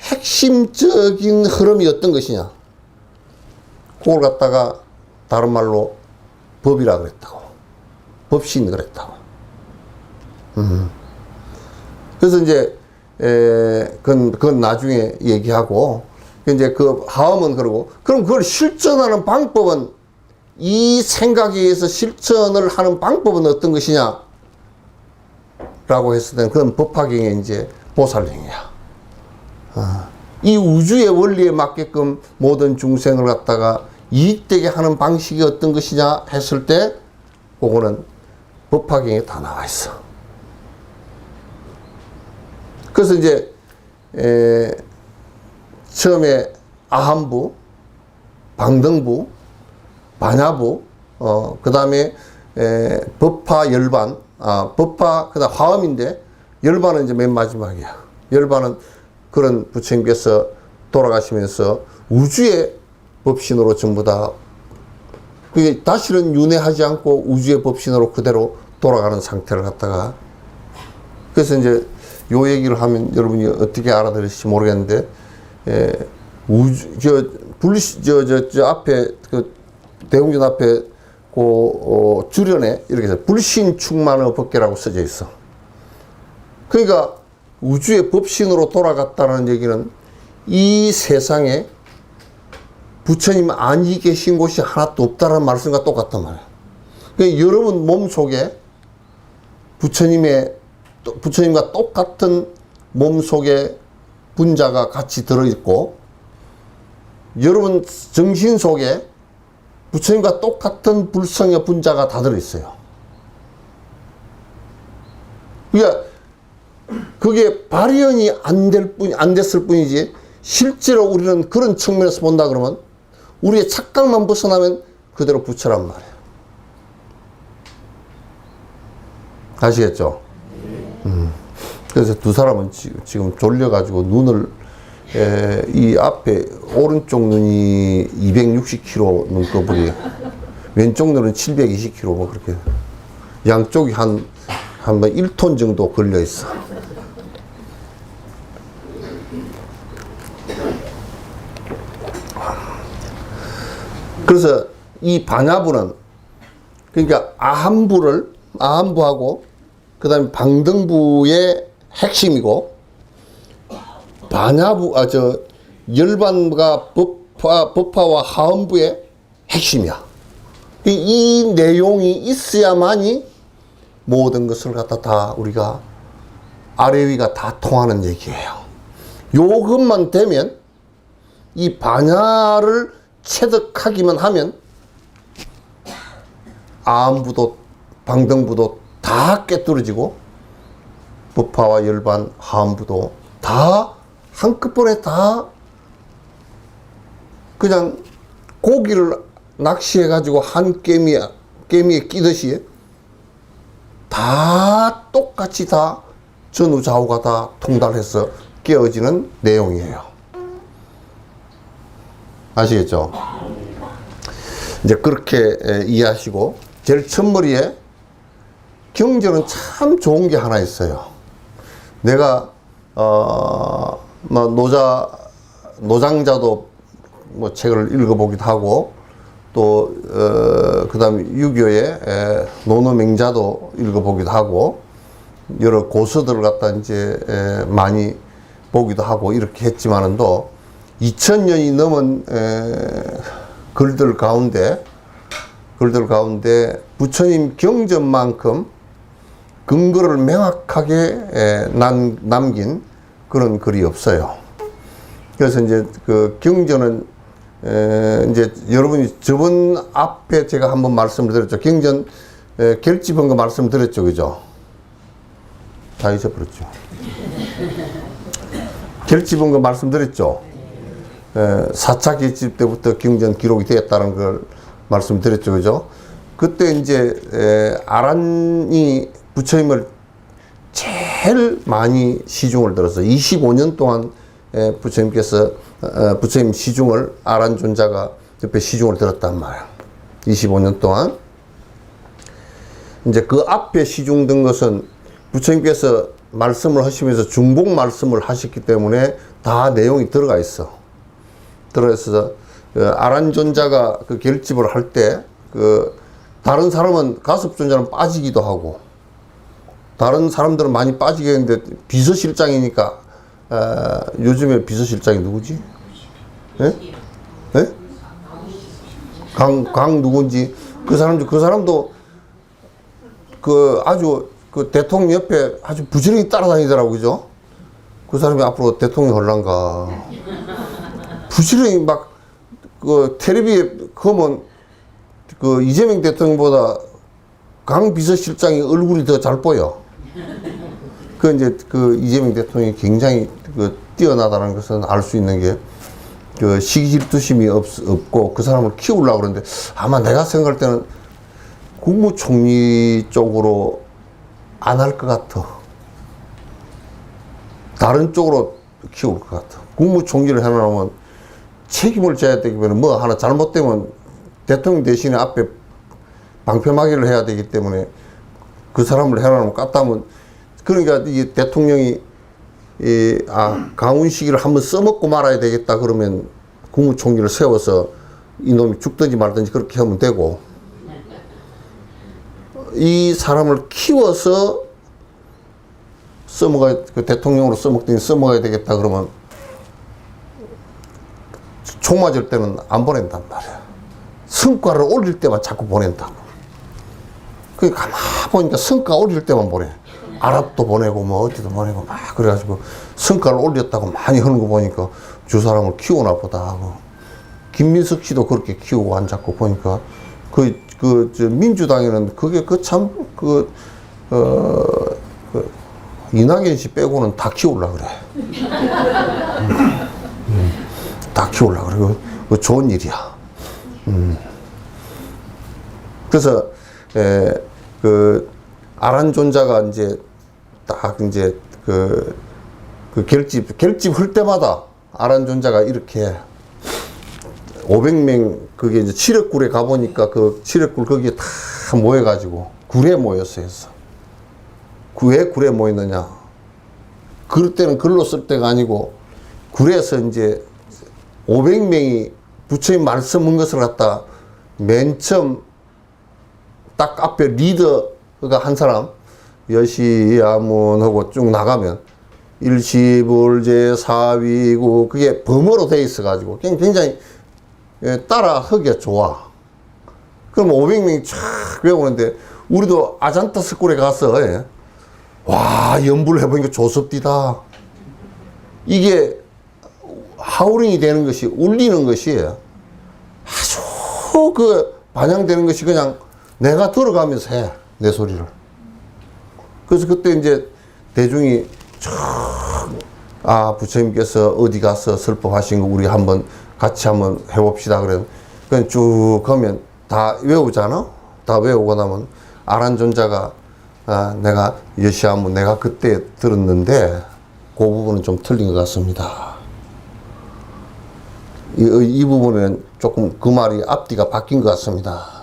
핵심적인 흐름이 어떤 것이냐? 그걸 갖다가 다른 말로 법이라 그랬다고. 법신이 그랬다고. 그래서 이제 그건 나중에 얘기하고, 이제 그 하음은 그러고, 그럼 그걸 실천하는 방법은, 이 생각에 의해서 실천을 하는 방법은 어떤 것이냐? 라고 했을 때는 그건 법화경의 이제 보살행이야. 이 우주의 원리에 맞게끔 모든 중생을 갖다가 이익되게 하는 방식이 어떤 것이냐 했을 때, 그거는 법화경에 다 나와 있어. 그래서 이제 처음에 아함부, 방등부, 반야부, 그 다음에 법화 열반, 법화 그다음 화음인데 열반은 이제 맨 마지막이야. 열반은 그런 부처님께서 돌아가시면서 우주의 법신으로 전부 다 그게 다시는 윤회하지 않고 우주의 법신으로 그대로 돌아가는 상태를 갖다가, 그래서 이제 요 얘기를 하면 여러분이 어떻게 알아들으실지 모르겠는데, 저 앞에, 그, 대웅전 앞에, 주련에 이렇게 해서 불신 충만의 법계라고 써져 있어. 그러니까 우주의 법신으로 돌아갔다는 얘기는 이 세상에 부처님 안이 계신 곳이 하나도 없다는 말씀과 똑같단 말이야. 그러니까 여러분 몸 속에 부처님과 똑같은 몸 속에 분자가 같이 들어있고, 여러분 정신 속에 부처님과 똑같은 불성의 분자가 다 들어있어요. 그러니까 그게 발현이 안 됐을 뿐이지, 실제로 우리는 그런 측면에서 본다 그러면 우리의 착각만 벗어나면 그대로 부처란 말이에요. 아시겠죠? 그래서 두 사람은 지금 졸려가지고 눈을, 이 앞에 오른쪽 눈이 260kg 눈꺼풀이, 왼쪽 눈은 720kg, 뭐 그렇게. 양쪽이 한 1톤 정도 걸려 있어. 그래서 이 반야부는, 그러니까 아함부하고 그 다음에 방등부의 핵심이고, 반야부, 열반부가 법화와 하음부의 핵심이야. 이 내용이 있어야만이 모든 것을 갖다 다 우리가 아래 위가 다 통하는 얘기예요. 요것만 되면, 이 반야를 체득하기만 하면 아함부도 방등부도 다 깨뚫어지고, 법화와 열반, 하음부도 다 한꺼번에 다 그냥 고기를 낚시해가지고 한 깨미에 끼듯이 다 똑같이 다 전후좌우가 다 통달해서 깨어지는 내용이에요. 아시겠죠? 이제 그렇게 이해하시고, 제일 첫머리에 경전은 참 좋은 게 하나 있어요. 내가 노장자도 뭐 책을 읽어보기도 하고, 또 그다음에 유교의 논어맹자도 읽어보기도 하고, 여러 고서들을 갖다 이제 많이 보기도 하고 이렇게 했지만은도 2000년이 넘은 글들 가운데 부처님 경전만큼 근거를 명확하게 남긴 그런 글이 없어요. 그래서 이제 그 경전은 이제 여러분이 저번 앞에 제가 한번 말씀을 드렸죠. 경전 결집한 거 말씀을 드렸죠, 그죠? 다 잊어버렸죠. 결집한 거 말씀드렸죠. 4차 결집 때부터 경전 기록이 되었다는 걸 말씀드렸죠, 그죠? 그때 이제 아란이 부처님을 제일 많이 시중을 들어서 25년 동안 부처님께서 부처님 시중을 아란존자가 옆에 시중을 들었단 말이야. 25년 동안. 이제 그 앞에 시중 든 것은 부처님께서 말씀을 하시면서 중복 말씀을 하셨기 때문에 다 내용이 들어가 있어. 들어있어서 아란존자가 그 결집을 할 때 다른 사람은 가섭존자는 빠지기도 하고 다른 사람들은 많이 빠지게 했는데 비서실장이니까 요즘에 비서실장이 누구지? 예? 예? 강 누군지 그 사람도 아주 대통령 옆에 아주 부지런히 따라다니더라고, 그죠? 그 사람이 앞으로 대통령 할란가. 부지런히 막, 텔레비에 보면, 이재명 대통령보다 강 비서실장이 얼굴이 더 잘 보여. 이제 이재명 대통령이 굉장히 뛰어나다는 것은 알 수 있는 게, 시기질투심이 없고 그 사람을 키우려고 그러는데 아마 내가 생각할 때는 국무총리 쪽으로 안 할 것 같아. 다른 쪽으로 키울 것 같아. 국무총리를 해놓으면 책임을 져야 되기면 뭐 하나 잘못되면 대통령 대신에 앞에 방패막이를 해야 되기 때문에 그 사람을 해놓으면 깠다면 그러니까 이 대통령이 강훈식이를 한번 써먹고 말아야 되겠다 그러면 국무총리를 세워서 이놈이 죽든지 말든지 그렇게 하면 되고 이 사람을 키워서 대통령으로 써먹더니 써먹어야 되겠다 그러면 총 맞을 때는 안 보낸단 말이야. 성과를 올릴 때만 자꾸 보낸다고. 가만 보니까 성과 올릴 때만 보내. 아랍도 보내고 뭐 어디도 보내고 막 그래가지고 성과를 올렸다고 많이 하는 거 보니까 저 사람을 키우나 보다 하고 김민석 씨도 그렇게 키우고 앉았고 보니까 민주당에는 그게 이낙연 씨 빼고는 다 키우려고 그래. 다 키우려고 그래. 그 좋은 일이야. 그래서, 아란존자가 결집할 때마다 아란존자가 이렇게 500명, 그게 이제 칠흑굴에 가보니까 칠흑굴 거기에 다 모여가지고 굴에 모였어요. 왜 굴에 모였느냐. 그럴 때는 글로 쓸 때가 아니고 굴에서 이제 500명이 부처님 말씀한 것을 갖다 맨 처음 딱 앞에 리더가 한 사람 여시야문하고 쭉 나가면 일시불제 사위고 그게 범어로 돼 있어 가지고 굉장히 따라 하기가 좋아. 그럼 500명이 쫙 외우는데 우리도 아잔타 스쿨에 가서 와 연부를 해보니까 조섭디다. 이게 하우링이 되는 것이 울리는 것이 아주 반영되는 것이 그냥 내가 들어가면서 해 내 소리를. 그래서 그때 이제 대중이 부처님께서 어디 가서 설법하신 거 우리 같이 한번 해봅시다. 그냥 쭉 가면 다 외우잖아? 다 외우고 나면 아란존자가 내가 여시아문 내가 그때 들었는데 그 부분은 좀 틀린 것 같습니다. 이 부분은 조금 그 말이 앞뒤가 바뀐 것 같습니다.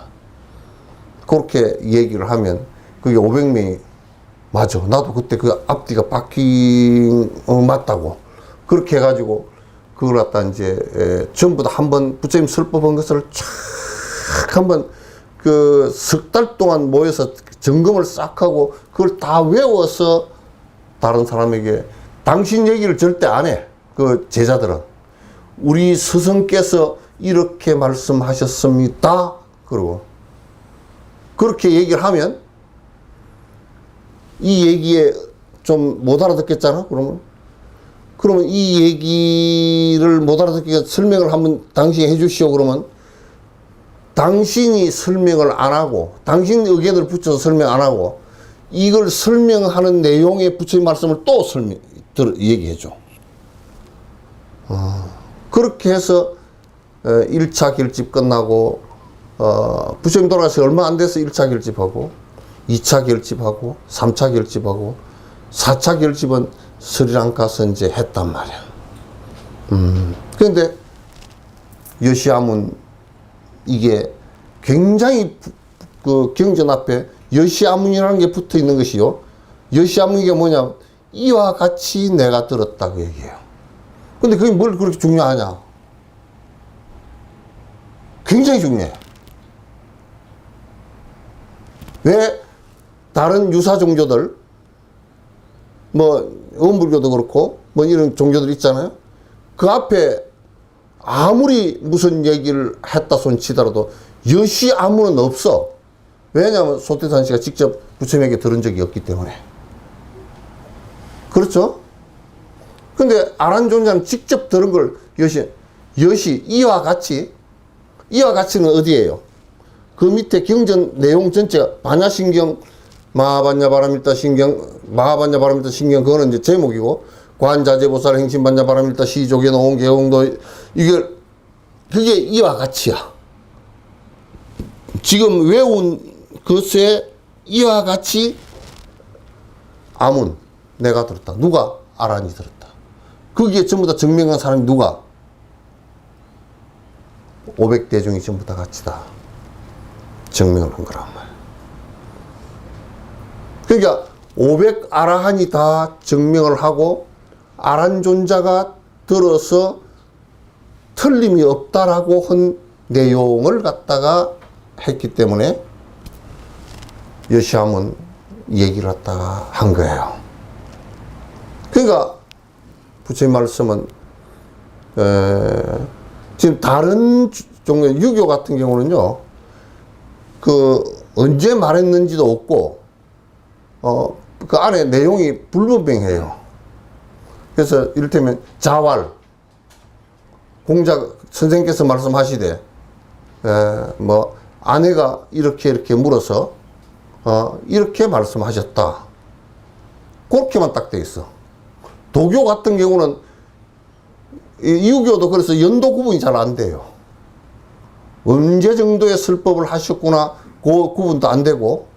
그렇게 얘기를 하면 그게 500명이 맞아. 나도 그때 그 앞뒤가 바뀐 맞다고. 그렇게 해가지고 그걸 갖다 이제 전부 다 한번 부처님 설법한 것을 쫙 한번 석 달 동안 모여서 점검을 싹 하고 그걸 다 외워서 다른 사람에게 당신 얘기를 절대 안 해. 그 제자들은 우리 스승께서 이렇게 말씀하셨습니다. 그러고 그렇게 얘기를 하면 이 얘기에 좀 못 알아듣겠잖아. 그러면 이 얘기를 못 알아듣게 설명을 한번 당신이 해주시오. 그러면 당신이 설명을 안 하고 당신 의견을 붙여서 설명 안 하고 이걸 설명하는 내용의 부처님 말씀을 또 얘기해 줘. 그렇게 해서 1차 결집 끝나고 부처님 돌아가서 얼마 안 돼서 1차 결집하고 2차 결집하고 3차 결집하고 4차 결집은 스리랑카에서 이제 했단 말이야. 그런데 여시아문 이게 굉장히 그 경전 앞에 여시아문이라는 게 붙어 있는 것이요. 여시아문 이게 뭐냐? 이와 같이 내가 들었다 그 얘기예요. 근데 그게 뭘 그렇게 중요하냐? 굉장히 중요해. 왜 다른 유사 종교들 뭐 원불교도 그렇고 뭐 이런 종교들 있잖아요. 그 앞에 아무리 무슨 얘기를 했다 손치더라도 여시아문은 없어. 왜냐하면 소태산 씨가 직접 부처님에게 들은 적이 없기 때문에. 그렇죠? 근데 아란존자는 직접 들은 걸 여시 이와 같이는 어디예요? 그 밑에 경전 내용 전체가 반야신경, 마하반야바라밀타 신경, 마하반야바라밀타 신경 그거는 이제 제목이고 관자재보살 행신반야바라밀타 시족의 노원 개홍도 그게 이와 같이야. 지금 외운 것에 이와 같이 아문 내가 들었다. 누가? 아란이 들었다. 거기에 전부 다 증명한 사람이 누가? 500대중이 전부 다 같이 다 증명을 한 거란 말이야. 그러니까 500 아라한이 다 증명을 하고 아란존자가 들어서 틀림이 없다라고 한 내용을 갖다가 했기 때문에 여시아문 얘기를 갖다가 한 거예요. 그러니까 부처님 말씀은 지금 다른 종교 유교 같은 경우는요, 그 언제 말했는지도 없고 그 안에 내용이 불분명해요. 그래서 이를테면 자활 공작 선생님께서 말씀하시되 뭐 아내가 이렇게 물어서 이렇게 말씀하셨다. 그렇게만 딱 돼 있어. 도교 같은 경우는 이유교도 그래서 연도 구분이 잘 안 돼요. 언제 정도의 설법을 하셨구나 그 구분도 안 되고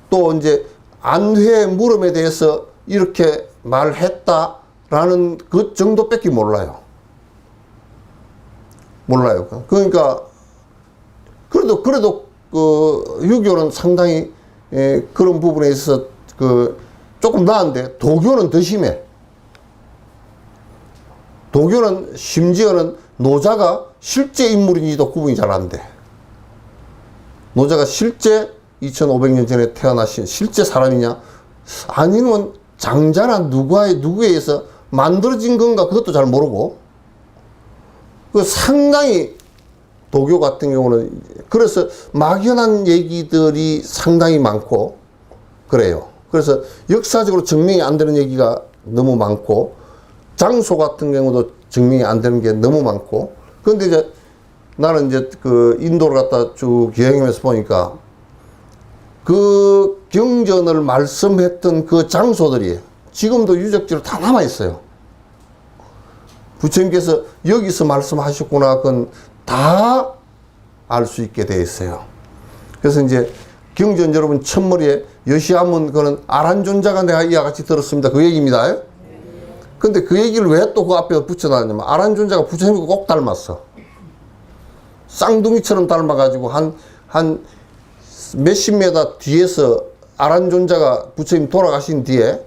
또 이제 안회 물음에 대해서 이렇게 말했다라는 그 정도밖에 몰라요. 그러니까 그래도 그 유교는 상당히 그런 부분에 있어서 그 조금 나은데 도교는 더 심해. 도교는 심지어는 노자가 실제 인물인지도 구분이 잘 안 돼. 노자가 실제 2500년 전에 태어나신 실제 사람이냐 아니면 장자나 누구에 의해서 만들어진 건가 그것도 잘 모르고 그 상당히 도교 같은 경우는 그래서 막연한 얘기들이 상당히 많고 그래요. 그래서 역사적으로 증명이 안 되는 얘기가 너무 많고 장소 같은 경우도 증명이 안 되는 게 너무 많고 그런데 이제 나는 이제 그 인도를 갔다 쭉 여행하면서 보니까 그 경전을 말씀했던 그 장소들이 지금도 유적지로 다 남아 있어요. 부처님께서 여기서 말씀하셨구나 그건 다 알 수 있게 되어 있어요. 그래서 이제 경전 여러분 첫머리에 여시아문 그는 아란존자가 내가 이와 같이 들었습니다. 그 얘기입니다. 근데 그 얘기를 왜 또 그 앞에 붙여놨냐면 아란존자가 부처님과 꼭 닮았어. 쌍둥이처럼 닮아가지고 한 몇십 메다 뒤에서 아란존자가 부처님 돌아가신 뒤에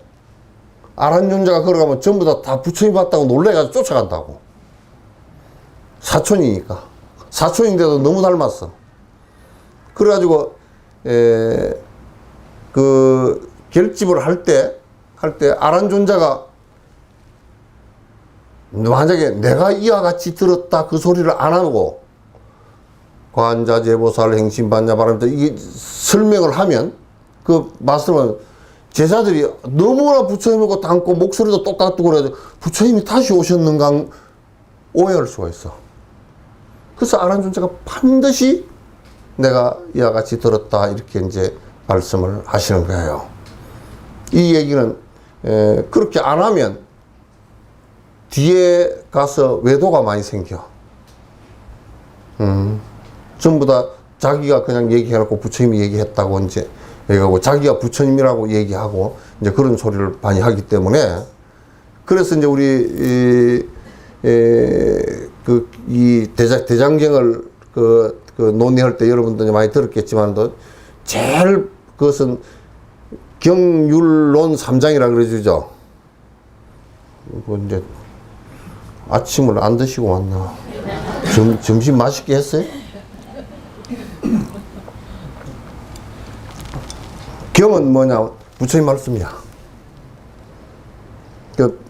아란존자가 걸어가면 전부 다 부처님 봤다고 놀래가지고 쫓아간다고. 사촌이니까. 사촌인데도 너무 닮았어. 그래가지고 그 결집을 할 때 아란존자가 만약에 내가 이와 같이 들었다 그 소리를 안 하고 관자재보살 행신반야바라밀타 이게 설명을 하면 그 말씀은 제자들이 너무나 부처님하고 닮고 목소리도 똑같고 그래서 부처님이 다시 오셨는가 오해할 수가 있어. 그래서 아란존자가 반드시 내가 이와 같이 들었다 이렇게 이제 말씀을 하시는 거예요. 이 얘기는 그렇게 안 하면 뒤에 가서 외도가 많이 생겨. 전부 다 자기가 그냥 얘기해놓고 부처님이 얘기했다고 이제 얘기하고 자기가 부처님이라고 얘기하고 이제 그런 소리를 많이 하기 때문에 그래서 이제 우리 이 대장경을 논의할 때 여러분들이 많이 들었겠지만도 제일 그것은 경율론 3장이라 그러죠. 이제 아침을 안 드시고 왔나? 점심 맛있게 했어요? 경은 뭐냐? 부처님 말씀이야.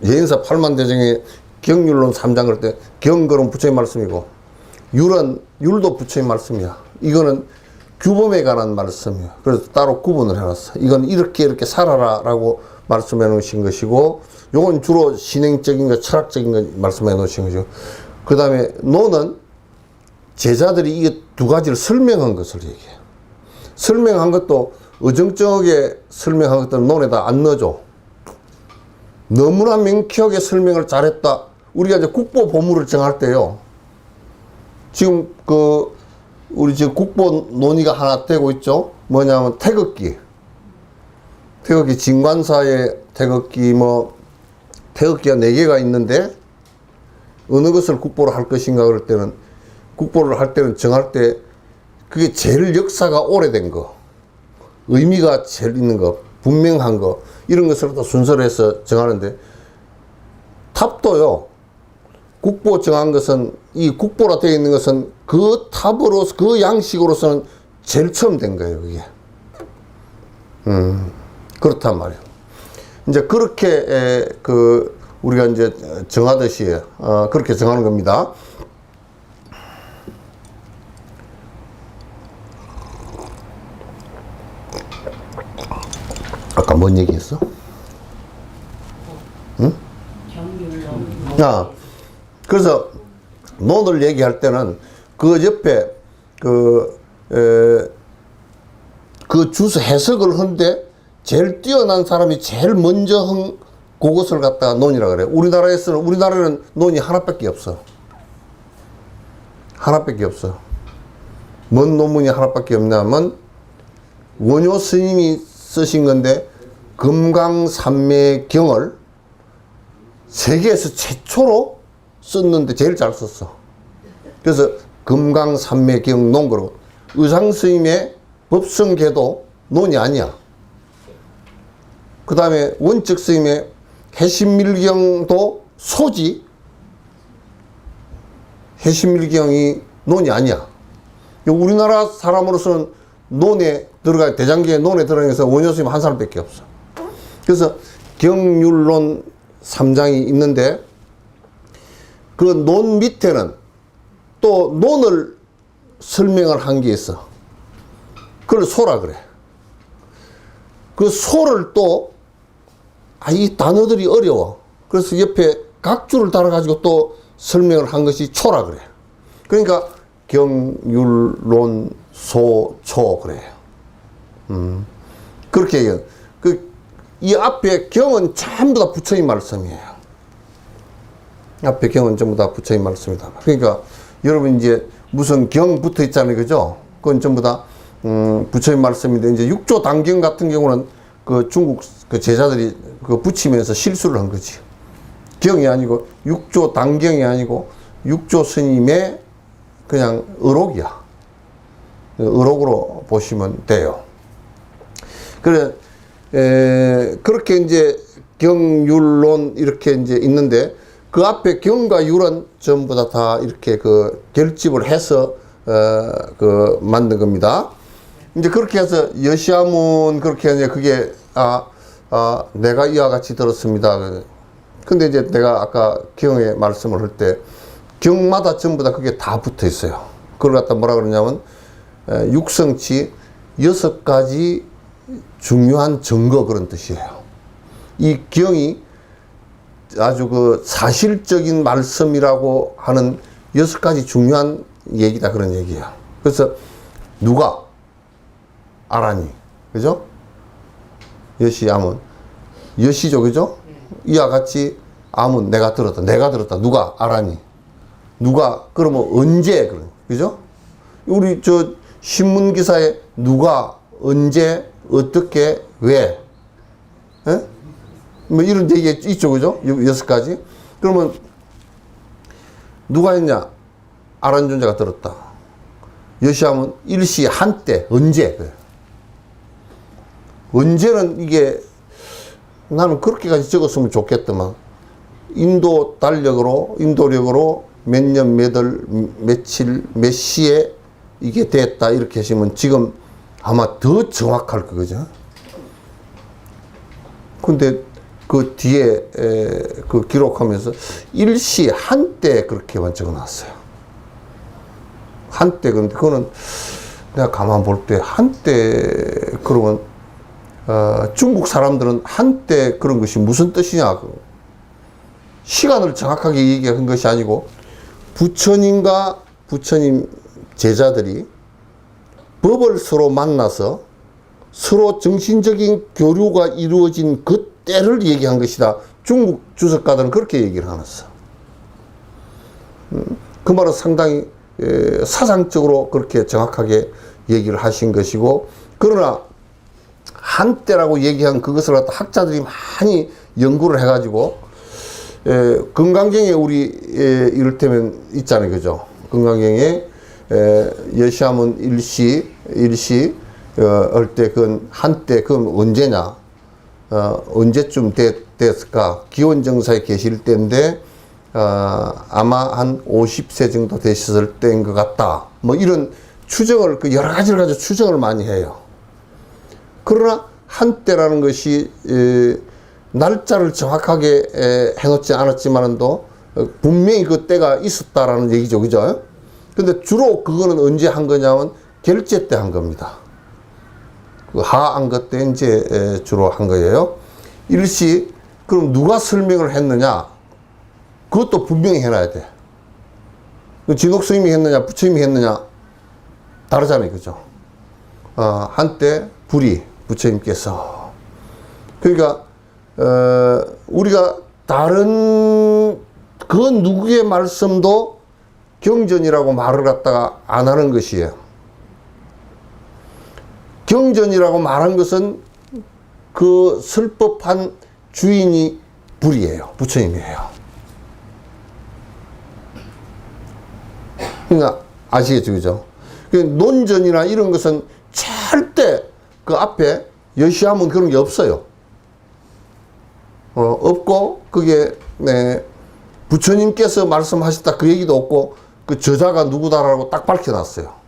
예인사 8만 대중에 경율론 3장 그럴 때 경글은 부처님 말씀이고 율도 부처님 말씀이야. 이거는 규범에 관한 말씀이야. 그래서 따로 구분을 해놨어. 이건 이렇게 살아라 라고 말씀해 놓으신 것이고, 요건 주로 신행적인 거, 철학적인 거 말씀해 놓으신 것이고, 그 다음에 노는 제자들이 이 두 가지를 설명한 것을 얘기해. 설명한 것도 어정쩡하게 설명한 것들은 논에다 안 넣어줘. 너무나 명쾌하게 설명을 잘했다. 우리가 이제 국보 보물을 정할 때요. 지금 우리 지금 국보 논의가 하나 되고 있죠. 뭐냐면 태극기 진관사의 태극기 태극기가 4개가 있는데 어느 것을 국보로 할 것인가 그럴 때는 국보를 할 때는 정할 때 그게 제일 역사가 오래된 거, 의미가 제일 있는 거, 분명한 거, 이런 것을 또 순서로 해서 정하는데, 탑도요, 국보 정한 것은, 이 국보라 되어 있는 것은 그 탑으로서, 그 양식으로서는 제일 처음 된 거예요, 이게. 그렇단 말이에요. 이제 그렇게, 우리가 이제 정하듯이, 그렇게 정하는 겁니다. 아까 뭔 얘기했어? 응? 그래서 논을 얘기할 때는 그 옆에 그 주서 해석을 하는데 제일 뛰어난 사람이 제일 먼저 한 그것을 갖다가 논이라 그래. 우리나라는 논이 하나밖에 없어. 하나밖에 없어. 뭔 논문이 하나밖에 없냐면 원효 스님이 쓰신 건데 금강산매경을 세계에서 최초로 썼는데 제일 잘 썼어. 그래서 금강산매경 논거로, 의상 스님의 법성계도 논이 아니야. 그 다음에 원적 스님의 해신밀경도 소지, 해신밀경이 논이 아니야. 우리나라 사람으로서는 논에 들어가, 대장경에 논에 들어가서 원효 스님 한 사람밖에 없어. 그래서 경율론 3장이 있는데 그 논 밑에는 또 논을 설명을 한 게 있어. 그걸 소라 그래. 그 소를 또, 이 단어들이 어려워. 그래서 옆에 각주를 달아가지고 또 설명을 한 것이 초라 그래. 그러니까 경율론 소초 그래요. 그렇게 얘기해요. 이 앞에 경은 전부 다 부처님 말씀이에요. 앞에 경은 전부 다 부처님 말씀이다. 그러니까 여러분 이제 무슨 경 붙어 있잖아요. 그죠? 그건 전부 다 부처님 말씀인데, 이제 육조 단경 같은 경우는 그 중국 그 제자들이 그 붙이면서 실수를 한 거지. 경이 아니고 육조 단경이 아니고 육조 스님의 그냥 의록이야. 의록으로 보시면 돼요. 그래, 그렇게 이제 경율론 이렇게 이제 있는데, 그 앞에 경과 율은 전부 다 이렇게 결집을 해서, 만든 겁니다. 이제 그렇게 해서 여시아문 그렇게 이제 그게, 내가 이와 같이 들었습니다. 근데 이제 내가 아까 경의 말씀을 할 때, 경마다 전부 다 그게 다 붙어 있어요. 그걸 갖다 뭐라 그러냐면, 육성치 6가지 중요한 증거, 그런 뜻이에요. 이 경이 아주 사실적인 말씀이라고 하는 6가지 중요한 얘기다, 그런 얘기야. 그래서 누가 아라니, 그죠? 여시아문, 여시죠, 그죠? 이와 같이 아문, 내가 들었다, 누가 아라니, 누가, 그러면 언제, 그죠? 우리 신문 기사에 누가, 언제, 어떻게, 왜, 뭐 이런 얘기 있죠, 그죠? 6가지. 그러면 누가 했냐? 아란존재가 들었다. 여시하면 일시 한때 언제? 언제는 이게 나는 그렇게까지 적었으면 좋겠더만 인도 달력으로 인도력으로 몇 년 몇 월 며칠 몇 시에 이게 됐다 이렇게 하시면 지금 아마 더 정확할 거죠. 근데 그 뒤에 그 기록하면서 일시 한때 그렇게만 적어놨어요. 한때. 근데 그거는 내가 가만 볼 때 한때 그러면 중국 사람들은 한때 그런 것이 무슨 뜻이냐. 시간을 정확하게 얘기한 것이 아니고 부처님과 부처님 제자들이 법을 서로 만나서 서로 정신적인 교류가 이루어진 그 때를 얘기한 것이다. 중국 주석가들은 그렇게 얘기를 하놨어. 그 말은 상당히 사상적으로 그렇게 정확하게 얘기를 하신 것이고, 그러나 한때라고 얘기한 그것을 갖다 학자들이 많이 연구를 해가지고 건강경에 우리 이를테면 있잖아요, 그죠? 건강경에 여시하면 일시 할 때 그건 한때 그건 언제냐? 언제쯤 됐을까? 기원정사에 계실 때인데 아마 한 50세 정도 되셨을 때인 것 같다. 뭐 이런 추정을 그 여러 가지를 가지고 추정을 많이 해요. 그러나 한때라는 것이 날짜를 정확하게 해놓지 않았지만도 분명히 그 때가 있었다라는 얘기죠, 그죠? 근데 주로 그거는 언제 한 거냐면 결제 때 한 겁니다. 그 하안거 때 이제 주로 한 거예요. 일시 그럼 누가 설명을 했느냐? 그것도 분명히 해놔야 돼. 진옥 스님이 했느냐, 부처님이 했느냐 다르잖아요, 그죠? 한때 불이 부처님께서, 그러니까 우리가 다른 그 누구의 말씀도 경전이라고 말을 갖다가 안 하는 것이에요. 경전이라고 말한 것은 그 설법한 주인이 불이에요, 부처님이에요. 그러니까 아시겠죠, 그죠? 논전이나 이런 것은 절대 그 앞에 여시하면 그런 게 없어요. 없고 그게 부처님께서 말씀하셨다 그 얘기도 없고 그 저자가 누구다라고 딱 밝혀놨어요.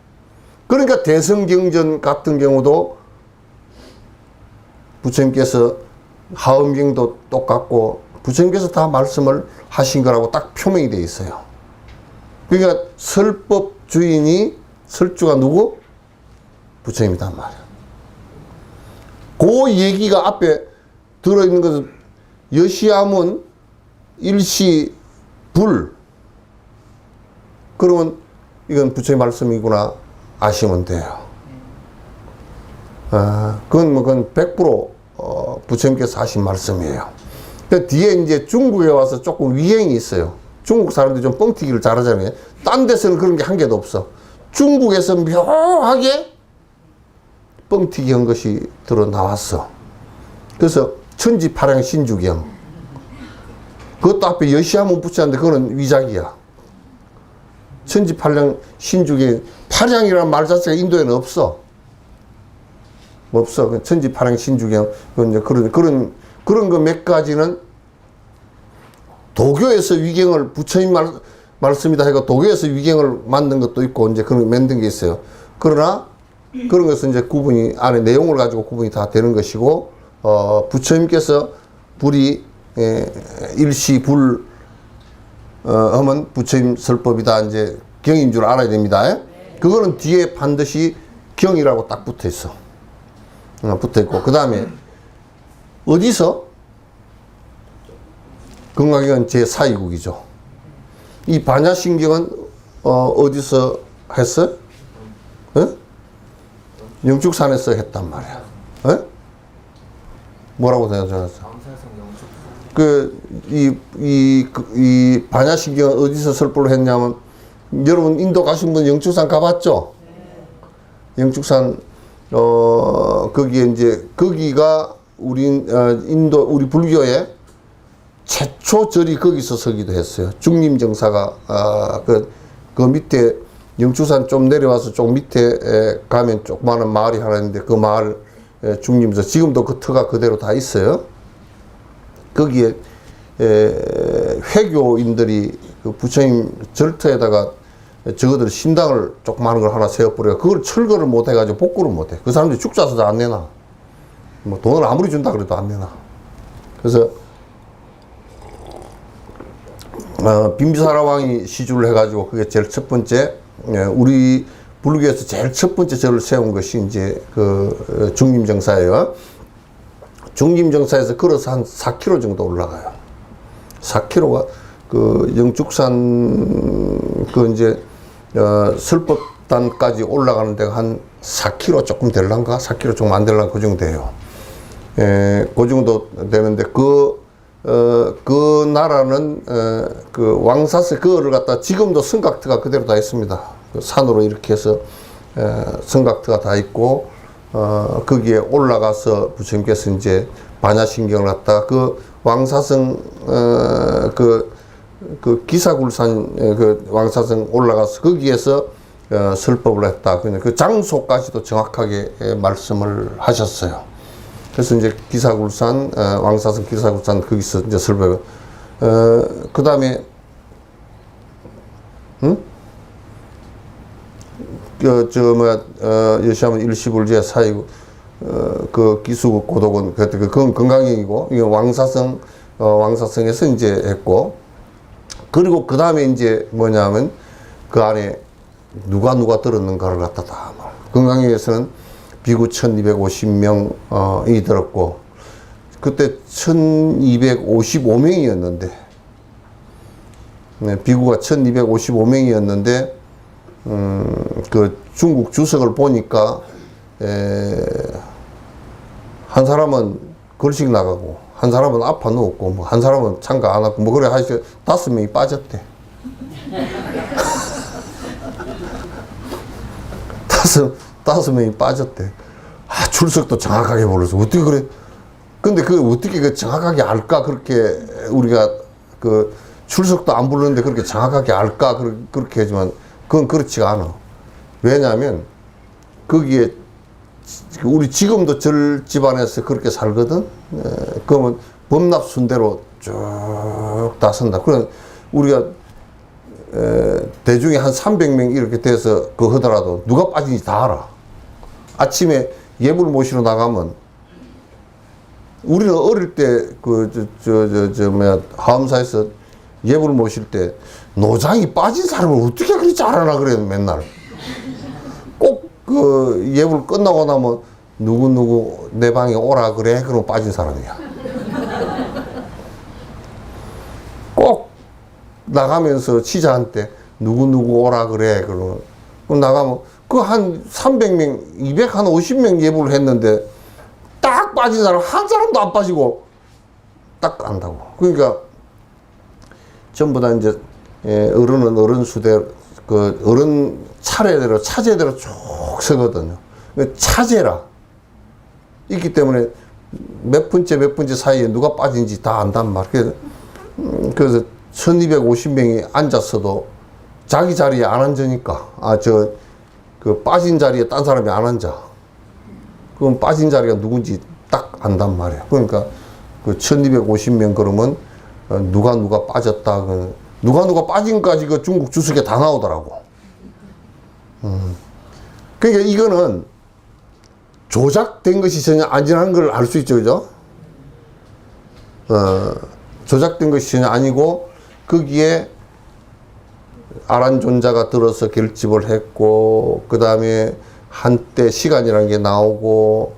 그러니까 대성경전 같은 경우도 부처님께서 하엄경도 똑같고 부처님께서 다 말씀을 하신 거라고 딱 표명이 되어 있어요. 그러니까 설법 주인이 설주가 누구? 부처님이단 말이야. 그 얘기가 앞에 들어있는 것은 여시하문 일시 불. 그러면 이건 부처님 말씀이구나 아시면 돼요. 그건 100% 부처님께서 하신 말씀이에요. 근데 뒤에 이제 중국에 와서 조금 위행이 있어요. 중국 사람들이 좀 뻥튀기를 잘하잖아요. 딴 데서는 그런 게 한 개도 없어. 중국에서 묘하게 뻥튀기 한 것이 들어 나왔어. 그래서 천지파량 신주경. 그것도 앞에 여시하면 붙였는데 그거는 위작이야. 천지파량 신주경. 파량이라는 말 자체가 인도에는 없어. 없어. 천지파량 신주경. 그런 거 몇 가지는 도교에서 위경을 부처님 말씀이다 해가 도교에서 위경을 만든 것도 있고 이제 그런 거 만든 게 있어요. 그러나 그런 것은 이제 구분이 안에 내용을 가지고 구분이 다 되는 것이고 부처님께서 불이 일시 불 하면 부처님 설법이다 이제 경인 줄 알아야 됩니다. 그거는 뒤에 반드시 경이라고 딱 붙어 있어. 붙어 있고 그 다음에 어디서? 건강경은 제4위국이죠. 이 반야신경은 어디서 했어? 영축산에서 했단 말이야. 뭐라고 생각하셨어? 이 반야신경은 어디서 설법을 했냐면, 여러분 인도 가신 분 영축산 가봤죠? 영축산 거기에 이제 거기가 우리 인도 우리 불교의 최초 절이 거기서 서기도 했어요. 중림정사가 그 밑에 영추산 좀 내려와서 좀 밑에 가면 조그마한 마을이 하나 있는데 그 마을 중림서 지금도 그 터가 그대로 다 있어요. 거기에 회교인들이 그 부처님 절터에다가 저거들 신당을 조그마한 걸 하나 세워버려. 그걸 철거를 못 해가지고 복구를 못 해. 그 사람들이 죽자서도 안 내놔. 뭐 돈을 아무리 준다 그래도 안 내놔. 그래서 빈비사라 왕이 시주를 해가지고 그게 제일 첫 번째 우리 불교에서 제일 첫 번째 절을 세운 것이 이제 그 중림정사예요. 중림정사에서 걸어서 한 4km 정도 올라가요. 4km가 그 영축산 그 이제 설법단까지 올라가는 데가 한 4km 조금 될란가? 4km 조금 안 될란가? 그 정도 돼요. 그 정도 되는데 그 나라는 그 왕사스 그거를 갖다 지금도 성각터가 그대로 다 있습니다. 그 산으로 이렇게 해서 성각터가 다 있고 거기에 올라가서 부처님께서 이제 반야신경을 갖다 그 왕사성 그 기사굴산 그 왕사성 올라가서 거기에서 설법을 했다. 그 장소까지도 정확하게 말씀을 하셨어요. 그래서 이제 기사굴산, 왕사성 기사굴산 거기서 이제 설법을, 그 다음에, 여시하면 일시불제 사이고, 그 기수국 고독은, 그건 건강형이고, 이게 왕사성에서 이제 했고, 그리고 그 다음에 이제 뭐냐면, 그 안에 누가 들었는가를 갖다 다, 건강형에서는 비구 1250명이 들었고, 그때 1255명이었는데, 비구가 1255명이었는데, 그 중국 주석을 보니까, 한 사람은 걸식 나가고, 한 사람은 아파 누웠고, 뭐 한 사람은 참가 안 하고, 뭐 그래 하여튼 5명이 빠졌대. 다섯 명이 빠졌대. 아, 출석도 정확하게 몰라서 어떻게 그래? 근데 그 어떻게 그 정확하게 알까? 그렇게 우리가 그 출석도 안 부르는데 그렇게 정확하게 알까? 그렇게 하지만 그건 그렇지가 않아. 왜냐하면 거기에 우리 지금도 절 집안에서 그렇게 살거든. 그러면 범납 순대로 쭉 다 쓴다. 그럼 우리가 대중에 한 300명 이렇게 돼서 그거 하더라도 누가 빠진지 다 알아. 아침에 예불 모시러 나가면 우리는 어릴 때 하엄사에서 예불 모실 때 노장이 빠진 사람을 어떻게 그리 잘하나 그래 맨날. 꼭 그 예불 끝나고 나면 누구 내 방에 오라 그래 그러면 빠진 사람이야. 꼭 나가면서 치자한테 누구 오라 그래 그러면 나가면 그 한 300명, 250명 예불을 했는데 딱 빠진 사람 한 사람도 안 빠지고 딱 간다고. 그러니까 전부 다 이제 어른은 어른 수대 그 어른 차례대로 쭉 서거든요. 차제라 있기 때문에 몇 번째 사이에 누가 빠진지 다 안단 말이에요. 그래서 1250명이 앉았어도 자기 자리에 안 앉으니까 그 빠진 자리에 딴 사람이 안 앉아. 그럼 빠진 자리가 누군지 딱 안단 말이야. 그러니까 그 1250명 그러면 누가 빠졌다. 누가 빠진까지 그 중국 주석에 다 나오더라고. 그러니까 이거는 조작된 것이 전혀 아니라는 걸 알 수 있죠. 그죠? 조작된 것이 전혀 아니고 거기에 아란존자가 들어서 결집을 했고 그 다음에 한때 시간이라는 게 나오고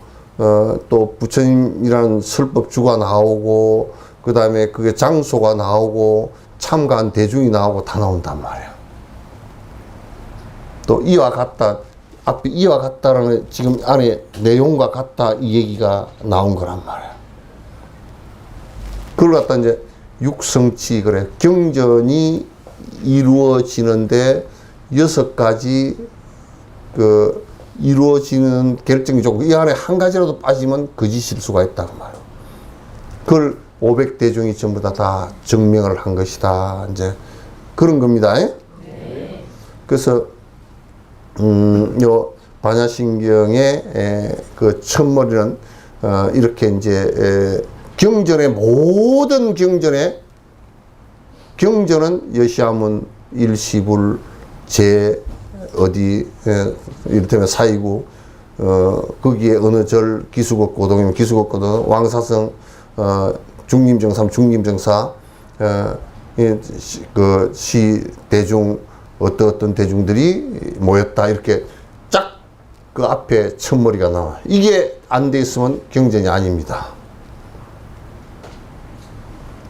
또 부처님이라는 설법주가 나오고 그 다음에 그게 장소가 나오고 참가한 대중이 나오고 다 나온단 말이야. 또 이와 같다 앞에 이와 같다라는 지금 안에 내용과 같다 이 얘기가 나온 거란 말이야. 그걸 갖다 이제 육성치 그래 경전이 이루어지는데 6가지 그 이루어지는 결정이 좋고 이 안에 한 가지라도 빠지면 거짓일 수가 있다고 말이야. 그걸 500대중이 전부 다 증명을 한 것이다. 이제 그런 겁니다. 네. 그래서 요 반야신경의 그 첫머리는 이렇게 이제 경전의 모든 경전은 여시아문 일시불 제 어디 이를테면 사이구 거기에 어느 절 기수국 고동이면 기수국 고동 왕사성 중림정삼 중림정사 그 시 대중 어떤 대중들이 모였다 이렇게 쫙 그 앞에 첫머리가 나와. 이게 안 돼 있으면 경전이 아닙니다.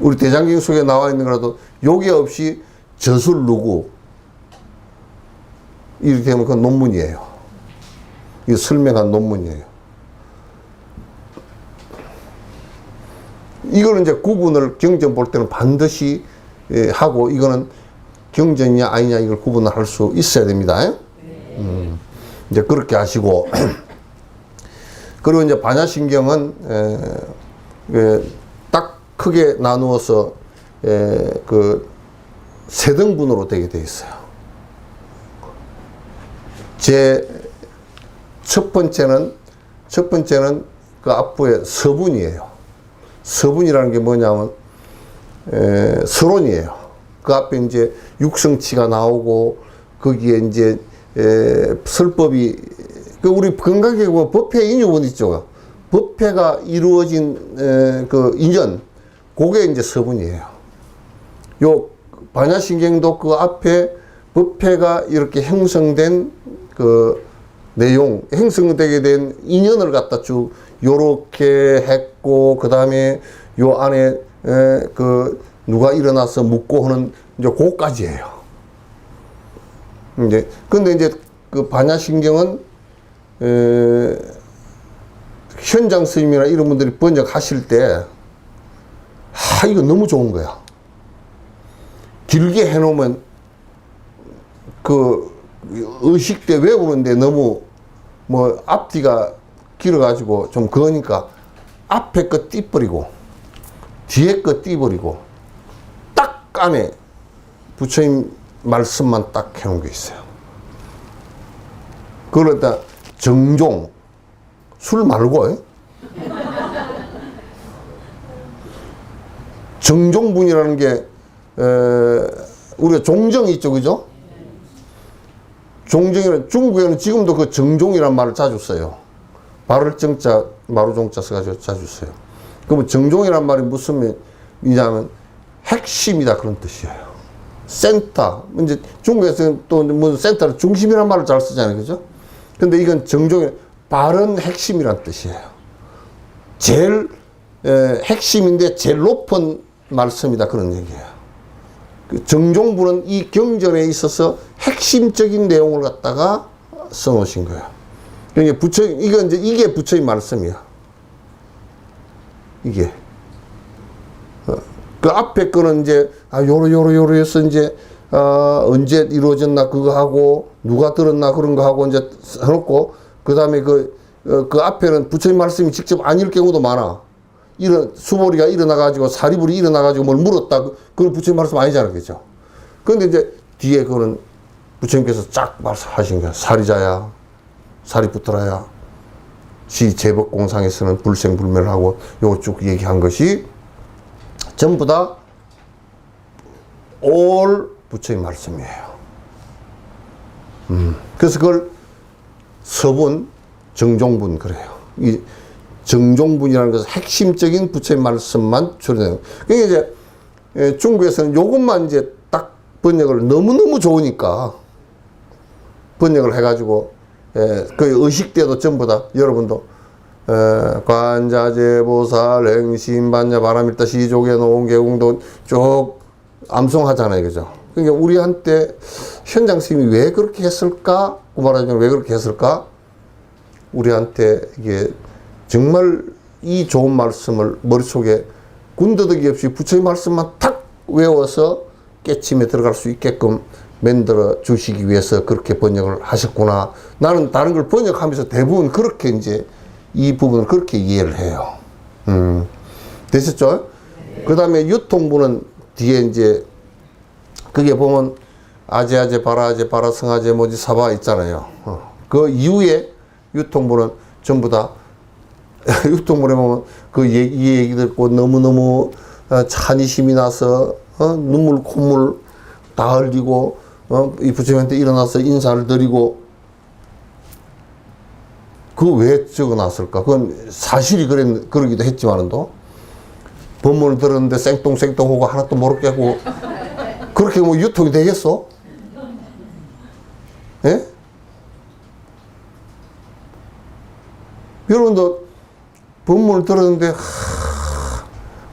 우리 대장경 속에 나와 있는 거라도 요게 없이 저술 누구 이렇게 되면 그건 논문이에요. 이게 설명한 논문이에요. 이거는 이제 구분을 경전 볼 때는 반드시 하고 이거는 경전이냐 아니냐 이걸 구분을 할 수 있어야 됩니다. 이제 그렇게 하시고 그리고 이제 반야신경은 딱 크게 나누어서 그 세 등분으로 되게 돼 있어요. 첫 번째는 그 앞부에 서분이에요. 서분이라는 게 뭐냐면 서론이에요. 그 앞에 이제 육성치가 나오고 거기에 이제 설법이 그 우리 건강계 보면 법회 인유본 있죠. 법회가 이루어진 그 인연 그게 이제 서분이에요. 요 반야신경도 그 앞에 법회가 이렇게 형성된 그 내용, 형성되게 된 인연을 갖다 쭉 요렇게 했고, 그 다음에 요 안에 그 누가 일어나서 묻고 하는 이제 그거까지예요. 이제 근데 이제 그 반야신경은 현장 스님이나 이런 분들이 번역하실 때 이거 너무 좋은 거야. 길게 해놓으면 그 의식 때 외우는데 너무 뭐 앞뒤가 길어가지고 좀 그러니까 앞에 거 띄버리고 뒤에 거 띄버리고 딱 안에 부처님 말씀만 딱 해놓은 게 있어요. 그러다 정종 술 말고 정종분이라는 게 우리가 종정이 있죠, 그죠? 종정이는 중국에는 지금도 그 정종이란 말을 자주 써요. 발을 정자, 마루종자 써가지고 자주 써요. 그러면 정종이란 말이 무슨 의미냐면 핵심이다 그런 뜻이에요. 센터. 이제 중국에서는 또 무슨 센터를 중심이란 말을 잘 쓰잖아요, 그죠? 근데 이건 정종이 바른 핵심이란 뜻이에요. 제일 핵심인데 제일 높은 말씀이다 그런 얘기예요. 그 정종부는 이 경전에 있어서 핵심적인 내용을 갖다가 써놓으신 거예요. 그러니까 이게 부처님 말씀이야. 이게. 그 앞에 거는 이제, 요로 해서 이제, 언제 이루어졌나 그거 하고, 누가 들었나 그런 거 하고 이제 해놓고, 그 다음에 그 앞에는 부처님 말씀이 직접 아닐 경우도 많아. 수보리가 일어나가지고 사리불이 일어나가지고 뭘 물었다. 그건 부처님 말씀 아니잖아요. 그죠? 그런데 이제 뒤에 그거는 부처님께서 쫙 말씀하신 거야. 사리자야, 사리부트라야, 시 제법공상에서는 불생불멸하고 요거 쭉 얘기한 것이 전부 다 올 부처님 말씀이에요. 그래서 그걸 서분, 정종분 그래요. 이 정종분이라는 것은 핵심적인 부처의 말씀만 줄여내요. 그러니까 이제 중국에서는 요것만 이제 딱 번역을 너무너무 좋으니까 번역을 해가지고 그 의식 때도 전부 다 여러분도 관자재보살 행심반야 바람일다 시족에 놓은 개공도 쭉 암송하잖아요, 그죠? 그러니까 우리한테 현장 스님이 왜 그렇게 했을까? 그 말하자면 왜 그렇게 했을까? 우리한테 이게 정말 이 좋은 말씀을 머릿속에 군더더기 없이 부처의 말씀만 탁 외워서 깨침에 들어갈 수 있게끔 만들어 주시기 위해서 그렇게 번역을 하셨구나. 나는 다른 걸 번역하면서 대부분 그렇게 이제 이 부분을 그렇게 이해를 해요. 되셨죠? 그 다음에 유통부는 뒤에 이제 그게 보면 아제아제 바라아제 바라성아제 뭐지 사바 있잖아요. 그 이후에 유통부는 전부 다 유통부에 보면 이 얘기 듣고 너무너무 찬이심이 나서 눈물 콧물 다 흘리고 이 부처님한테 일어나서 인사를 드리고 그거 왜 적어놨을까? 그건 사실이 그러기도 했지만도 법문을 들었는데 생뚱생뚱하고 하나도 모르게 하고 그렇게 뭐 유통이 되겠어? 예? 여러분도 법문을 들었는데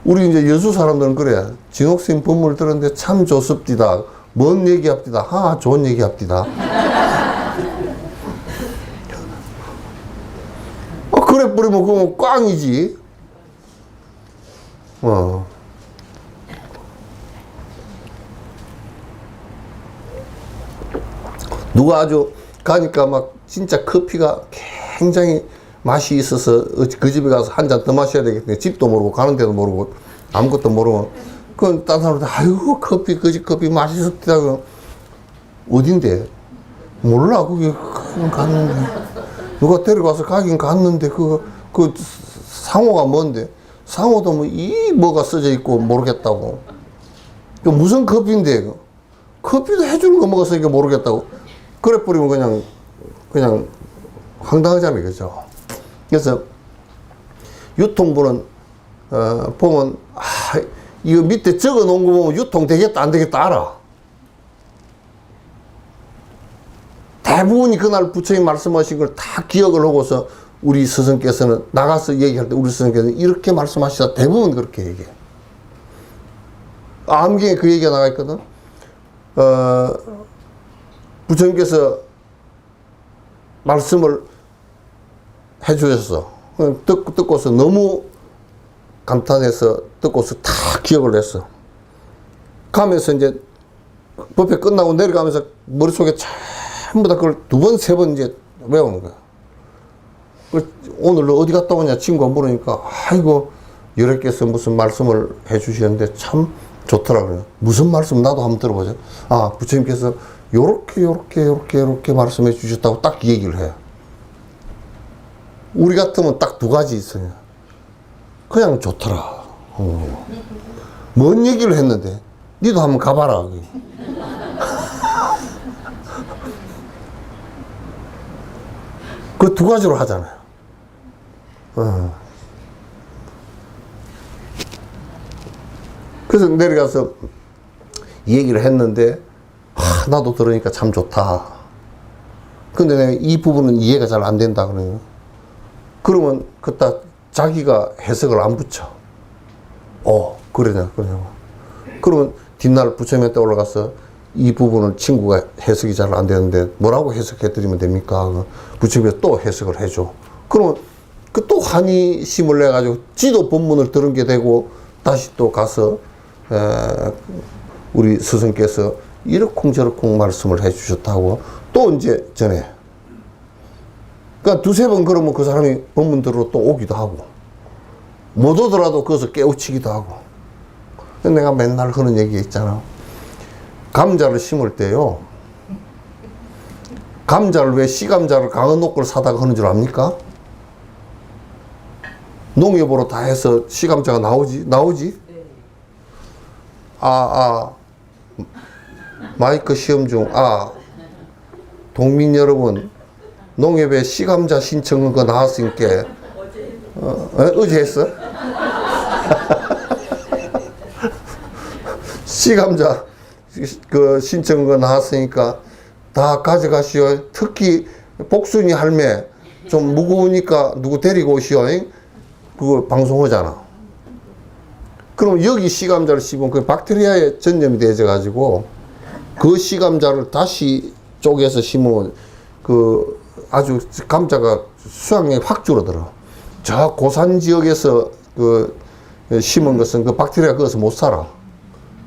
우리 이제 여수 사람들은 그래. 진옥스님 법문을 들었는데 참 좋습디다. 뭔 얘기합디다. 좋은 얘기합디다. 그래 뿌리면 그건 꽝이지. 누가 아주 가니까 막 진짜 커피가 굉장히 맛이 있어서 그 집에 가서 한 잔 더 마셔야 되겠네. 집도 모르고 가는 데도 모르고 아무것도 모르고 그건 딴 사람들 아이고 커피 그 집 커피 맛있었다. 어딘데? 몰라. 그게 갔는데 누가 데려가서 가긴 갔는데 그 상호가 뭔데? 상호도 뭐 뭐가 써져 있고 모르겠다고. 그 무슨 커피인데? 커피도 해주는 거 먹었으니까 모르겠다고. 그래 버리면 그냥 황당하잖아요, 그죠? 그래서 유통부는 보면 이거 밑에 적어 놓은 거 보면 유통 되겠다 안 되겠다 알아. 대부분이 그날 부처님 말씀하신 걸 다 기억을 하고서 우리 스승께서는 나가서 얘기할 때 우리 스승께서는 이렇게 말씀하시다 대부분 그렇게 얘기해. 암경에 그 얘기가 나가 있거든. 부처님께서 말씀을 해주셨어. 듣고서 너무 감탄해서 듣고서 다 기억을 했어. 가면서 이제 법회 끝나고 내려가면서 머릿속에 전부 다 그걸 2번, 3번 이제 외우는 거야. 오늘 너 어디 갔다 오냐 친구가 물으니까 아이고 여러께서 무슨 말씀을 해주시는데 참 좋더라 그래요. 무슨 말씀 나도 한번 들어보자. 부처님께서 요렇게 말씀해 주셨다고 딱 얘기를 해. 우리 같으면 딱 2가지 있어요. 그냥 좋더라. 뭔 얘기를 했는데 니도 한번 가봐라. 그 2가지로 하잖아요. 그래서 내려가서 얘기를 했는데 나도 들으니까 참 좋다. 근데 내가 이 부분은 이해가 잘 안 된다 그러면 그러면 그따 자기가 해석을 안 붙여. 그러냐. 그러면 뒷날 부처님한테 올라가서 이 부분을 친구가 해석이 잘 안 되는데 뭐라고 해석해 드리면 됩니까? 부처님이 또 해석을 해줘. 그러면 그 또 환희심을 내가지고 지도 본문을 들은 게 되고 다시 또 가서 우리 스승께서 이러쿵저러쿵 말씀을 해주셨다고 또 이제 전해. 그러니까 2-3번 그러면 그 사람이 본문 들으러 또 오기도 하고 못 오더라도 거기서 깨우치기도 하고. 내가 맨날 하는 얘기 있잖아. 감자를 심을 때요. 감자를 왜 씨감자를 강한 녹걸 사다가 하는 줄 압니까? 농협으로 다 해서 씨감자가 나오지? 네. 마이크 시험 중. 동민 여러분, 농협에 씨감자 신청한 거 나왔으니까. 어제 했어? 씨감자 그 신청한 거 나왔으니까 다 가져가시오. 특히 복순이 할매 좀 무거우니까 누구 데리고 오시오. 그거 방송하잖아. 그럼 여기 씨감자를 씹으면 그 박테리아에 전염이 되져 가지고 그 씨감자를 다시 쪼개서 심으면 그 아주 감자가 수확량이 확 줄어들어. 저 고산 지역에서 그 심은 것은 그 박테리아가 거기서 못 살아.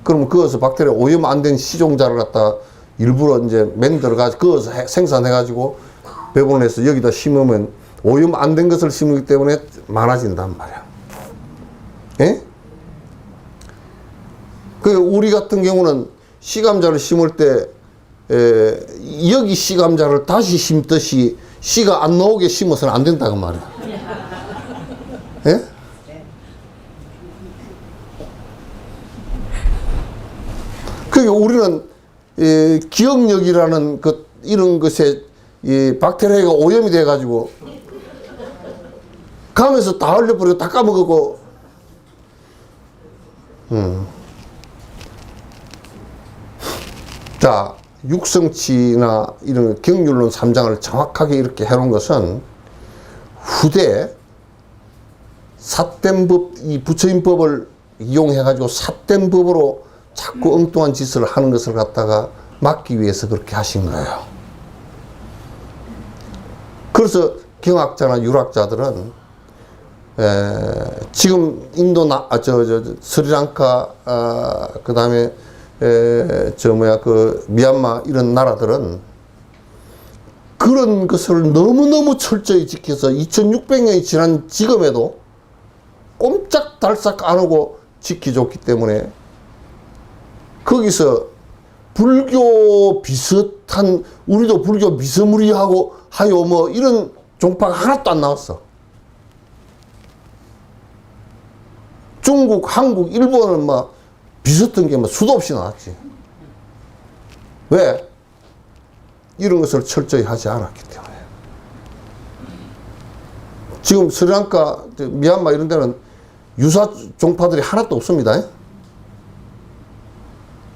그러면 거기서 박테리아 오염 안 된 씨종자를 갖다 일부러 이제 만들어가지고 거기서 생산해가지고 배분해서 여기다 심으면 오염 안 된 것을 심기 때문에 많아진단 말이야. 예? 그 우리 같은 경우는 씨감자를 심을 때 여기 씨감자를 다시 심듯이 씨가 안 나오게 심어서는 안 된다고 말이야. 예? 그러니까 우리는 기억력이라는 이런 것에 박테리아가 오염이 돼가지고 가면서 다 흘려버리고 다 까먹고. 자, 육성치나 이런 경률론 3장을 정확하게 이렇게 해놓은 것은 후대 삿된 법, 이 부처인법을 이용해가지고 삿된 법으로 자꾸 엉뚱한 짓을 하는 것을 갖다가 막기 위해서 그렇게 하신 거예요. 그래서 경학자나 유학자들은 지금 인도 스리랑카 그 다음에 미얀마 이런 나라들은 그런 것을 너무너무 철저히 지켜서 2600년이 지난 지금에도 꼼짝달싹 안 하고 지켜줬기 때문에 거기서 불교 비슷한, 우리도 불교 미스무리하고 하요 뭐 이런 종파가 하나도 안 나왔어. 중국, 한국, 일본은 막 비슷한 게 뭐 수도 없이 나왔지. 왜? 이런 것을 철저히 하지 않았기 때문에. 지금 스리랑카, 미얀마 이런 데는 유사 종파들이 하나도 없습니다.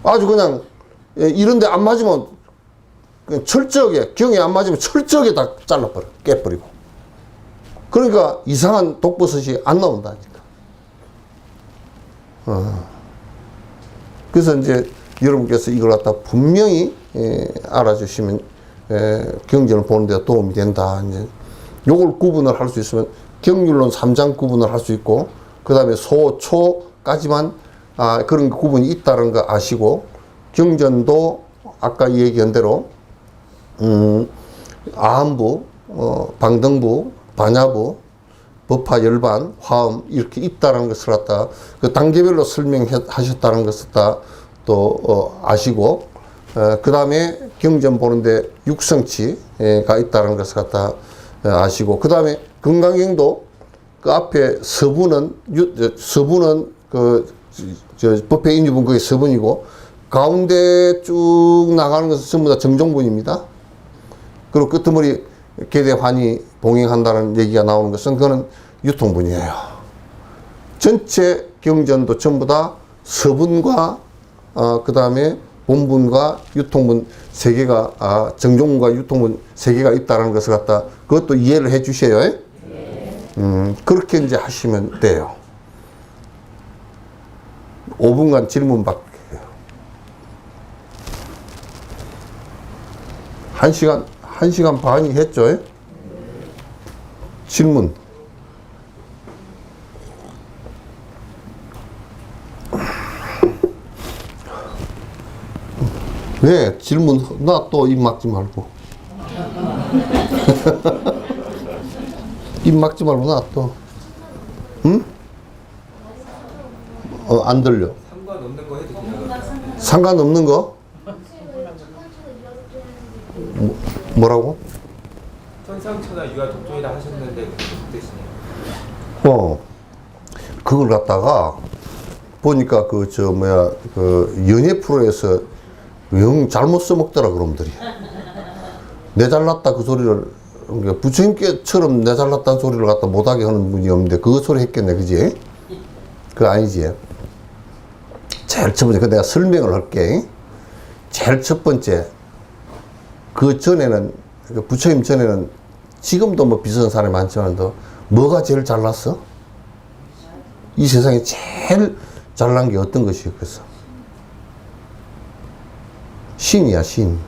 아주 그냥 이런 데 안 맞으면 그냥 철저하게, 경에 안 맞으면 철저하게 다 잘라버려, 깨버리고. 그러니까 이상한 독버섯이 안 나온다니까. 그래서 이제 여러분께서 이걸 갖다 분명히 알아주시면 경전을 보는 데 도움이 된다. 이제 요걸 구분을 할 수 있으면 경률론 3장 구분을 할 수 있고, 그 다음에 소, 초까지만 그런 구분이 있다는 거 아시고, 경전도 아까 얘기한 대로 아함부, 방등부, 반야부, 법화, 열반, 화음 이렇게 있다는 것을 갖다 그 단계별로 설명하셨다는 것을 다 또 아시고, 그 다음에 경전 보는데 육성치가 있다는 것을 갖다 아시고, 그 다음에 건강경도 그 앞에 서부는 법회 인유분 그게 서분이고, 가운데 쭉 나가는 것은 전부 다 정종분입니다. 그리고 끄트머리 계대환이 봉행한다는 얘기가 나오는 것은 그거는 유통분이에요. 전체 경전도 전부 다 서분과 그 다음에 본분과 유통분 세 개가 정종분과 유통분 세 개가 있다는 것을 갖다 그것도 이해를 해 주셔요. 그렇게 이제 하시면 돼요. 5분간 질문 받게 해요. 1시간 반이 했죠? 질문. 왜? 질문, 나 또 입 막지 말고. 입 막지 말고 나 또. 응? 안 들려. 상관없는 거 해도 돼요. 상관없는 거? 뭐라고? 천상천하 유아 독존이라 하셨는데 무슨 뜻이네요? 그걸 갖다가 보니까 연예 프로에서 영 잘못 써먹더라 그놈들이. 내 잘났다 그 소리를 그러니까 부처님께처럼 내 잘났다는 소리를 갖다 못하게 하는 분이 없는데 그 소리 했겠네, 그지? 그거 아니지? 제일 첫 번째, 내가 설명을 할게. 제일 첫 번째, 그 전에는, 부처님 전에는 지금도 뭐 비슷한 사람이 많지만 뭐가 제일 잘났어? 이 세상에 제일 잘난 게 어떤 것이었겠어? 신이야, 신.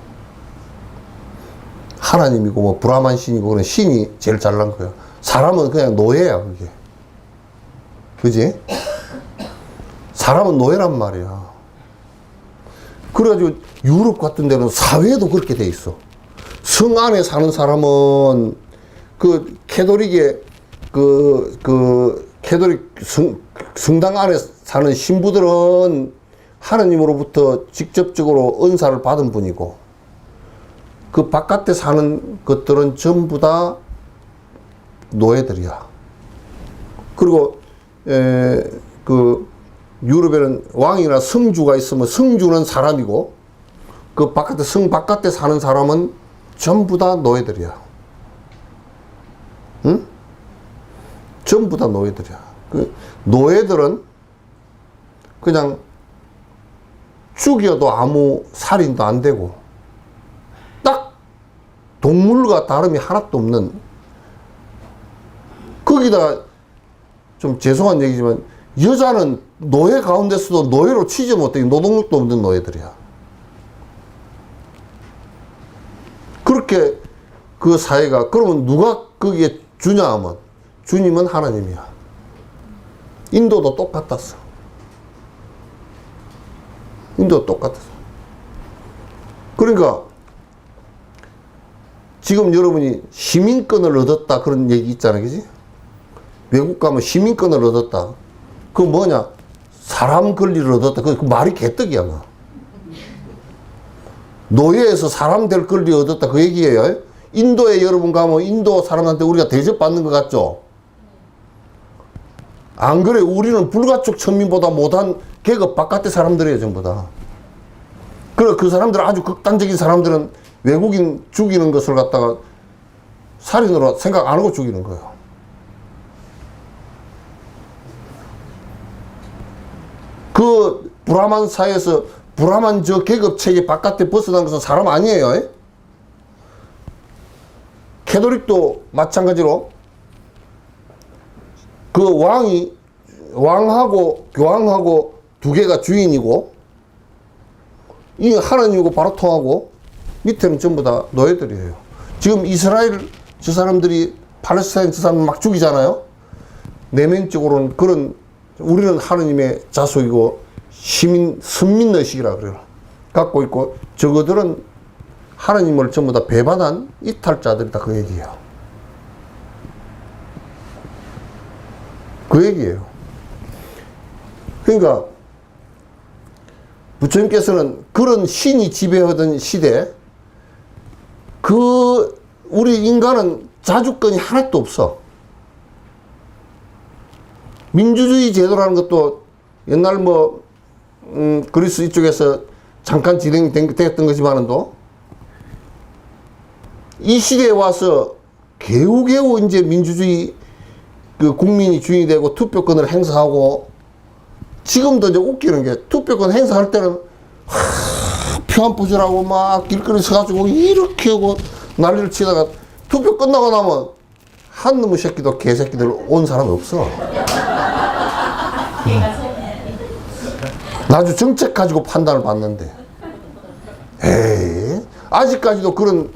하나님이고 뭐 브라만 신이고 그런 신이 제일 잘난 거야. 사람은 그냥 노예야, 그게. 그지? 사람은 노예란 말이야. 그래가지고 유럽 같은 데는 사회도 그렇게 돼 있어. 성 안에 사는 사람은 그 캐톨릭의 캐톨릭 성당 안에 사는 신부들은 하느님으로부터 직접적으로 은사를 받은 분이고, 그 바깥에 사는 것들은 전부 다 노예들이야. 그리고 그 유럽에는 왕이나 성주가 있으면 성주는 사람이고, 그 바깥에 성 바깥에 사는 사람은 전부 다 노예들이야. 응? 전부 다 노예들이야. 그 노예들은 그냥 죽여도 아무 살인도 안 되고, 딱 동물과 다름이 하나도 없는, 거기다 좀 죄송한 얘기지만 여자는 노예 가운데서도 노예로 치지 못해. 노동력도 없는 노예들이야. 그렇게 그 사회가, 그러면 누가 거기에 주냐 하면 주님은 하나님이야. 인도도 똑같았어. 인도도 똑같았어. 그러니까 지금 여러분이 시민권을 얻었다 그런 얘기 있잖아요. 그지? 외국 가면 시민권을 얻었다. 그거 뭐냐? 사람 권리를 얻었다. 그 말이 개떡이야. 뭐. 노예에서 사람 될 권리 얻었다. 그 얘기예요. 인도에 여러분 가면 인도 사람한테 우리가 대접받는 것 같죠? 안 그래. 우리는 불가촉 천민보다 못한 계급 바깥의 사람들이에요. 전부 다. 그래, 그 사람들은 아주 극단적인 사람들은 외국인 죽이는 것을 갖다가 살인으로 생각 안 하고 죽이는 거예요. 그 브라만 사회에서 브라만 저 계급 체계 바깥에 벗어난 것은 사람 아니에요. 캐톨릭도 마찬가지로 그 왕하고 교황하고 두 개가 주인이고, 이 하나님이고 바로 통하고, 밑에는 전부 다 노예들이에요. 지금 이스라엘 저 사람들이 팔레스타인 저 사람 막 죽이잖아요. 내면적으로는 그런, 우리는 하나님의 자손이고 선민의식이라 그래요. 갖고 있고, 저거들은 하나님을 전부 다 배반한 이탈자들이다. 그 얘기예요. 그 얘기예요. 그러니까 부처님께서는 그런 신이 지배하던 시대, 우리 인간은 자주권이 하나도 없어. 민주주의 제도라는 것도 옛날 그리스 이쪽에서 잠깐 진행됐던 거지만도, 이 시대에 와서 겨우겨우 이제 민주주의 그 국민이 주인이 되고 투표권을 행사하고, 지금도 이제 웃기는 게, 투표권 행사할 때는 평안부주라고 막 길거리 서가지고 이렇게 하고 난리를 치다가 투표 끝나고 나면 한 놈의 새끼도 개새끼들 온 사람 없어. 나중 정책 가지고 판단을 받는데, 에이, 아직까지도 그런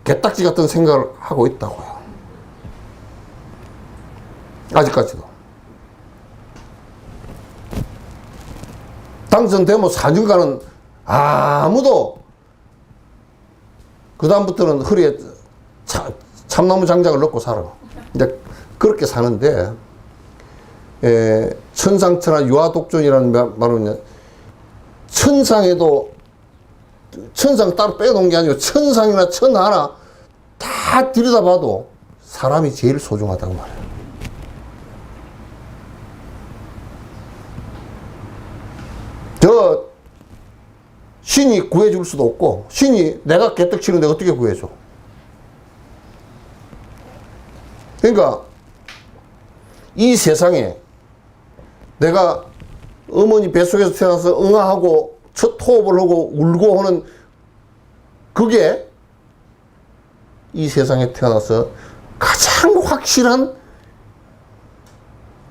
개딱지 같은 생각을 하고 있다고요. 아직까지도. 당선되면 4년간은 아무도, 그 다음부터는 허리에 참나무 장작을 넣고 살아. 이제 그렇게 사는데, 천상천하 유아독존이라는 말은, 천상에도, 천상 따로 빼놓은 게 아니고 천상이나 천하나 다 들여다봐도 사람이 제일 소중하다고 말해요. 저 신이 구해줄 수도 없고, 신이 내가 개떡 치는데 어떻게 구해줘? 그러니까 이 세상에 내가 어머니 뱃속에서 태어나서 응아하고 첫 호흡을 하고 울고 하는, 그게 이 세상에 태어나서 가장 확실한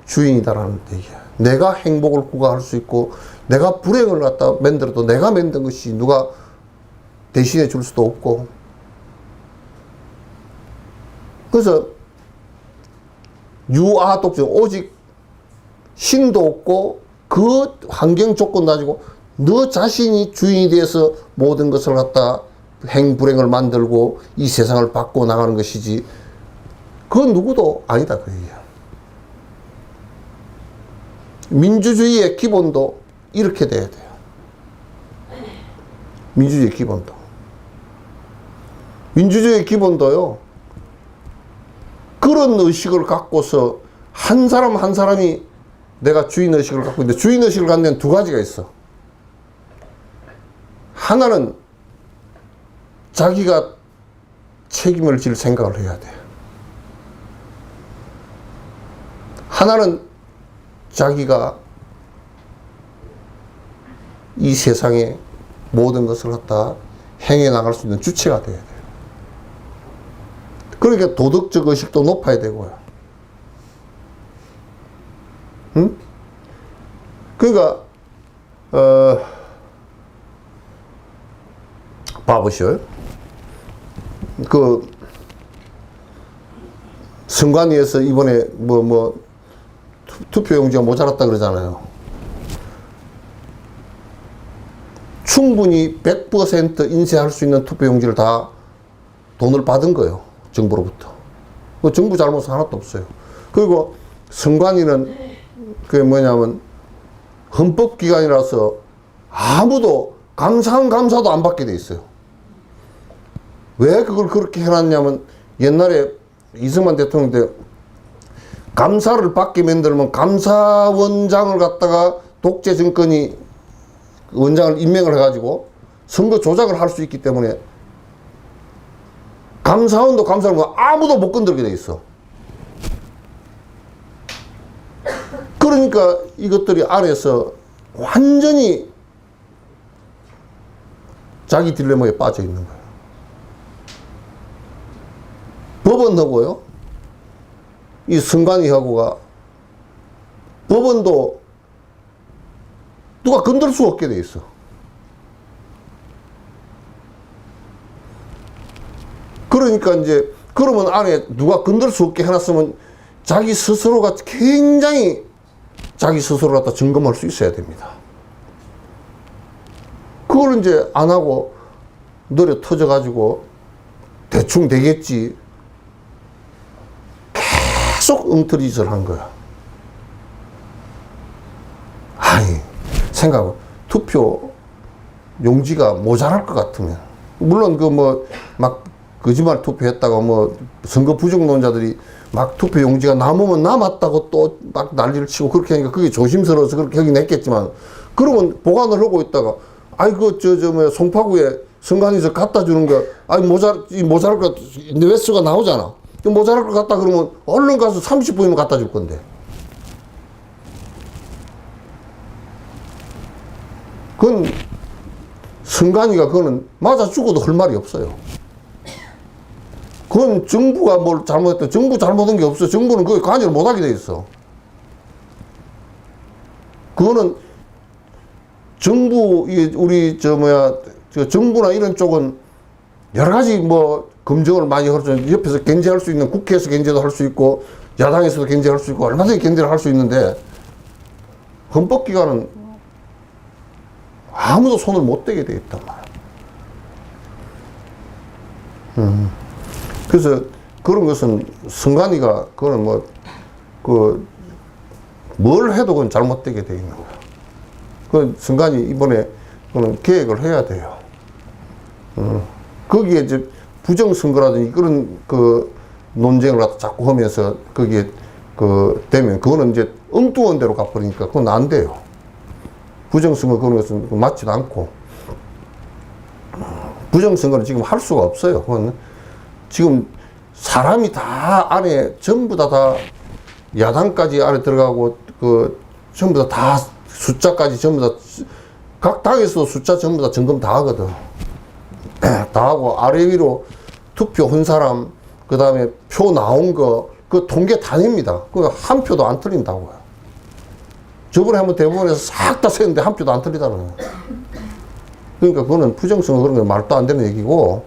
주인이다라는 얘기야. 내가 행복을 구가할 수 있고, 내가 불행을 갖다 만들어도 내가 만든 것이 누가 대신해 줄 수도 없고. 그래서 유아독존, 오직 신도 없고 그 환경 조건 가지고 너 자신이 주인이 돼서 모든 것을 갖다 행불행을 만들고 이 세상을 바꿔 나가는 것이지, 그건 누구도 아니다 그 얘기야. 민주주의의 기본도 이렇게 돼야 돼요. 민주주의 기본도. 민주주의 기본도요. 그런 의식을 갖고서 한 사람 한 사람이 내가 주인의식을 갖고 있는데 주인의식을 갖는 데는 두 가지가 있어. 하나는 자기가 책임을 질 생각을 해야 돼. 하나는 자기가 이 세상의 모든 것을 갖다 행해 나갈 수 있는 주체가 돼야 돼요. 그러니까 도덕적 의식도 높아야 되고요. 응? 그러니까 봐보시오. 그 선관위에서 이번에 투표용지가 모자랐다 그러잖아요. 충분히 100% 인쇄할 수 있는 투표용지를 다 돈을 받은 거예요. 정부로부터. 그 정부 잘못은 하나도 없어요. 그리고 선관위는 그게 뭐냐면 헌법기관이라서 아무도 감사도 안 받게 돼 있어요. 왜 그걸 그렇게 해놨냐면 옛날에 이승만 대통령 때 감사를 받게 만들면 감사원장을 갖다가 독재 정권이 원장을 임명을 해가지고 선거 조작을 할 수 있기 때문에 감사원도 감사를 아무도 못 건들게 돼 있어. 그러니까 이것들이 안에서 완전히 자기 딜레마에 빠져 있는 거예요. 법원하고요, 이 선관위하고가 법원도 누가 건들 수 없게 돼 있어. 그러니까 이제 그러면 안에 누가 건들 수 없게 해놨으면 자기 스스로가 굉장히 자기 스스로 갖다 점검할 수 있어야 됩니다. 그걸 이제 안 하고 노래 터져가지고 대충 되겠지. 계속 엉터리짓을 한 거야. 아니, 생각해. 투표 용지가 모자랄 것 같으면. 물론 막 거짓말 투표했다가 선거 부정론자들이 막 투표 용지가 남으면 남았다고 또 막 난리를 치고 그렇게 하니까 그게 조심스러워서 그렇게 하긴 했겠지만, 그러면 보관을 하고 있다가 송파구에 선관위에서 갖다 주는 거, 모자랄 것, 횟수가 나오잖아. 모자랄 것 같다 그러면 얼른 가서 30분이면 갖다 줄 건데. 그건 선관위가 그거는 맞아 죽어도 할 말이 없어요. 그건 정부가 뭘 잘못했다. 정부 잘못한 게 없어. 정부는 그게 관여를 못하게 돼 있어. 그거는 정부, 우리 정부나 이런 쪽은 여러 가지 검증을 많이 하죠. 옆에서 견제할 수 있는, 국회에서 견제도 할 수 있고 야당에서도 견제할 수 있고 얼마든지 견제를 할 수 있는데, 헌법기관은 아무도 손을 못 대게 돼 있단 말이야. 그래서 그런 것은 선관위가 그거는 뭘 해도 그건 잘못되게 돼 있는 거야. 그 선관위 이번에 그거는 계획을 해야 돼요. 거기에 이제 부정선거라든지 그런 논쟁을 갖다 자꾸 하면서 거기에 되면 그거는 이제 엉뚱한 데로 가버리니까 그건 안 돼요. 부정선거 그런 것은 맞지도 않고, 부정선거는 지금 할 수가 없어요. 그건 지금 사람이 다 안에 전부 다 야당까지 안에 들어가고 전부 다 숫자까지 전부 다 각 당에서도 숫자 전부 다 점검 다 하거든. 다 하고 아래 위로 투표 한 사람, 그 다음에 표 나온 거, 그 통계 다 냅니다. 그 한 표도 안 틀린다고요. 저번에 한번 대법원에서 싹 다 셌는데 한 표도 안 틀리다는 거예요. 그러니까 그거는 부정선거 그런 건 말도 안 되는 얘기고,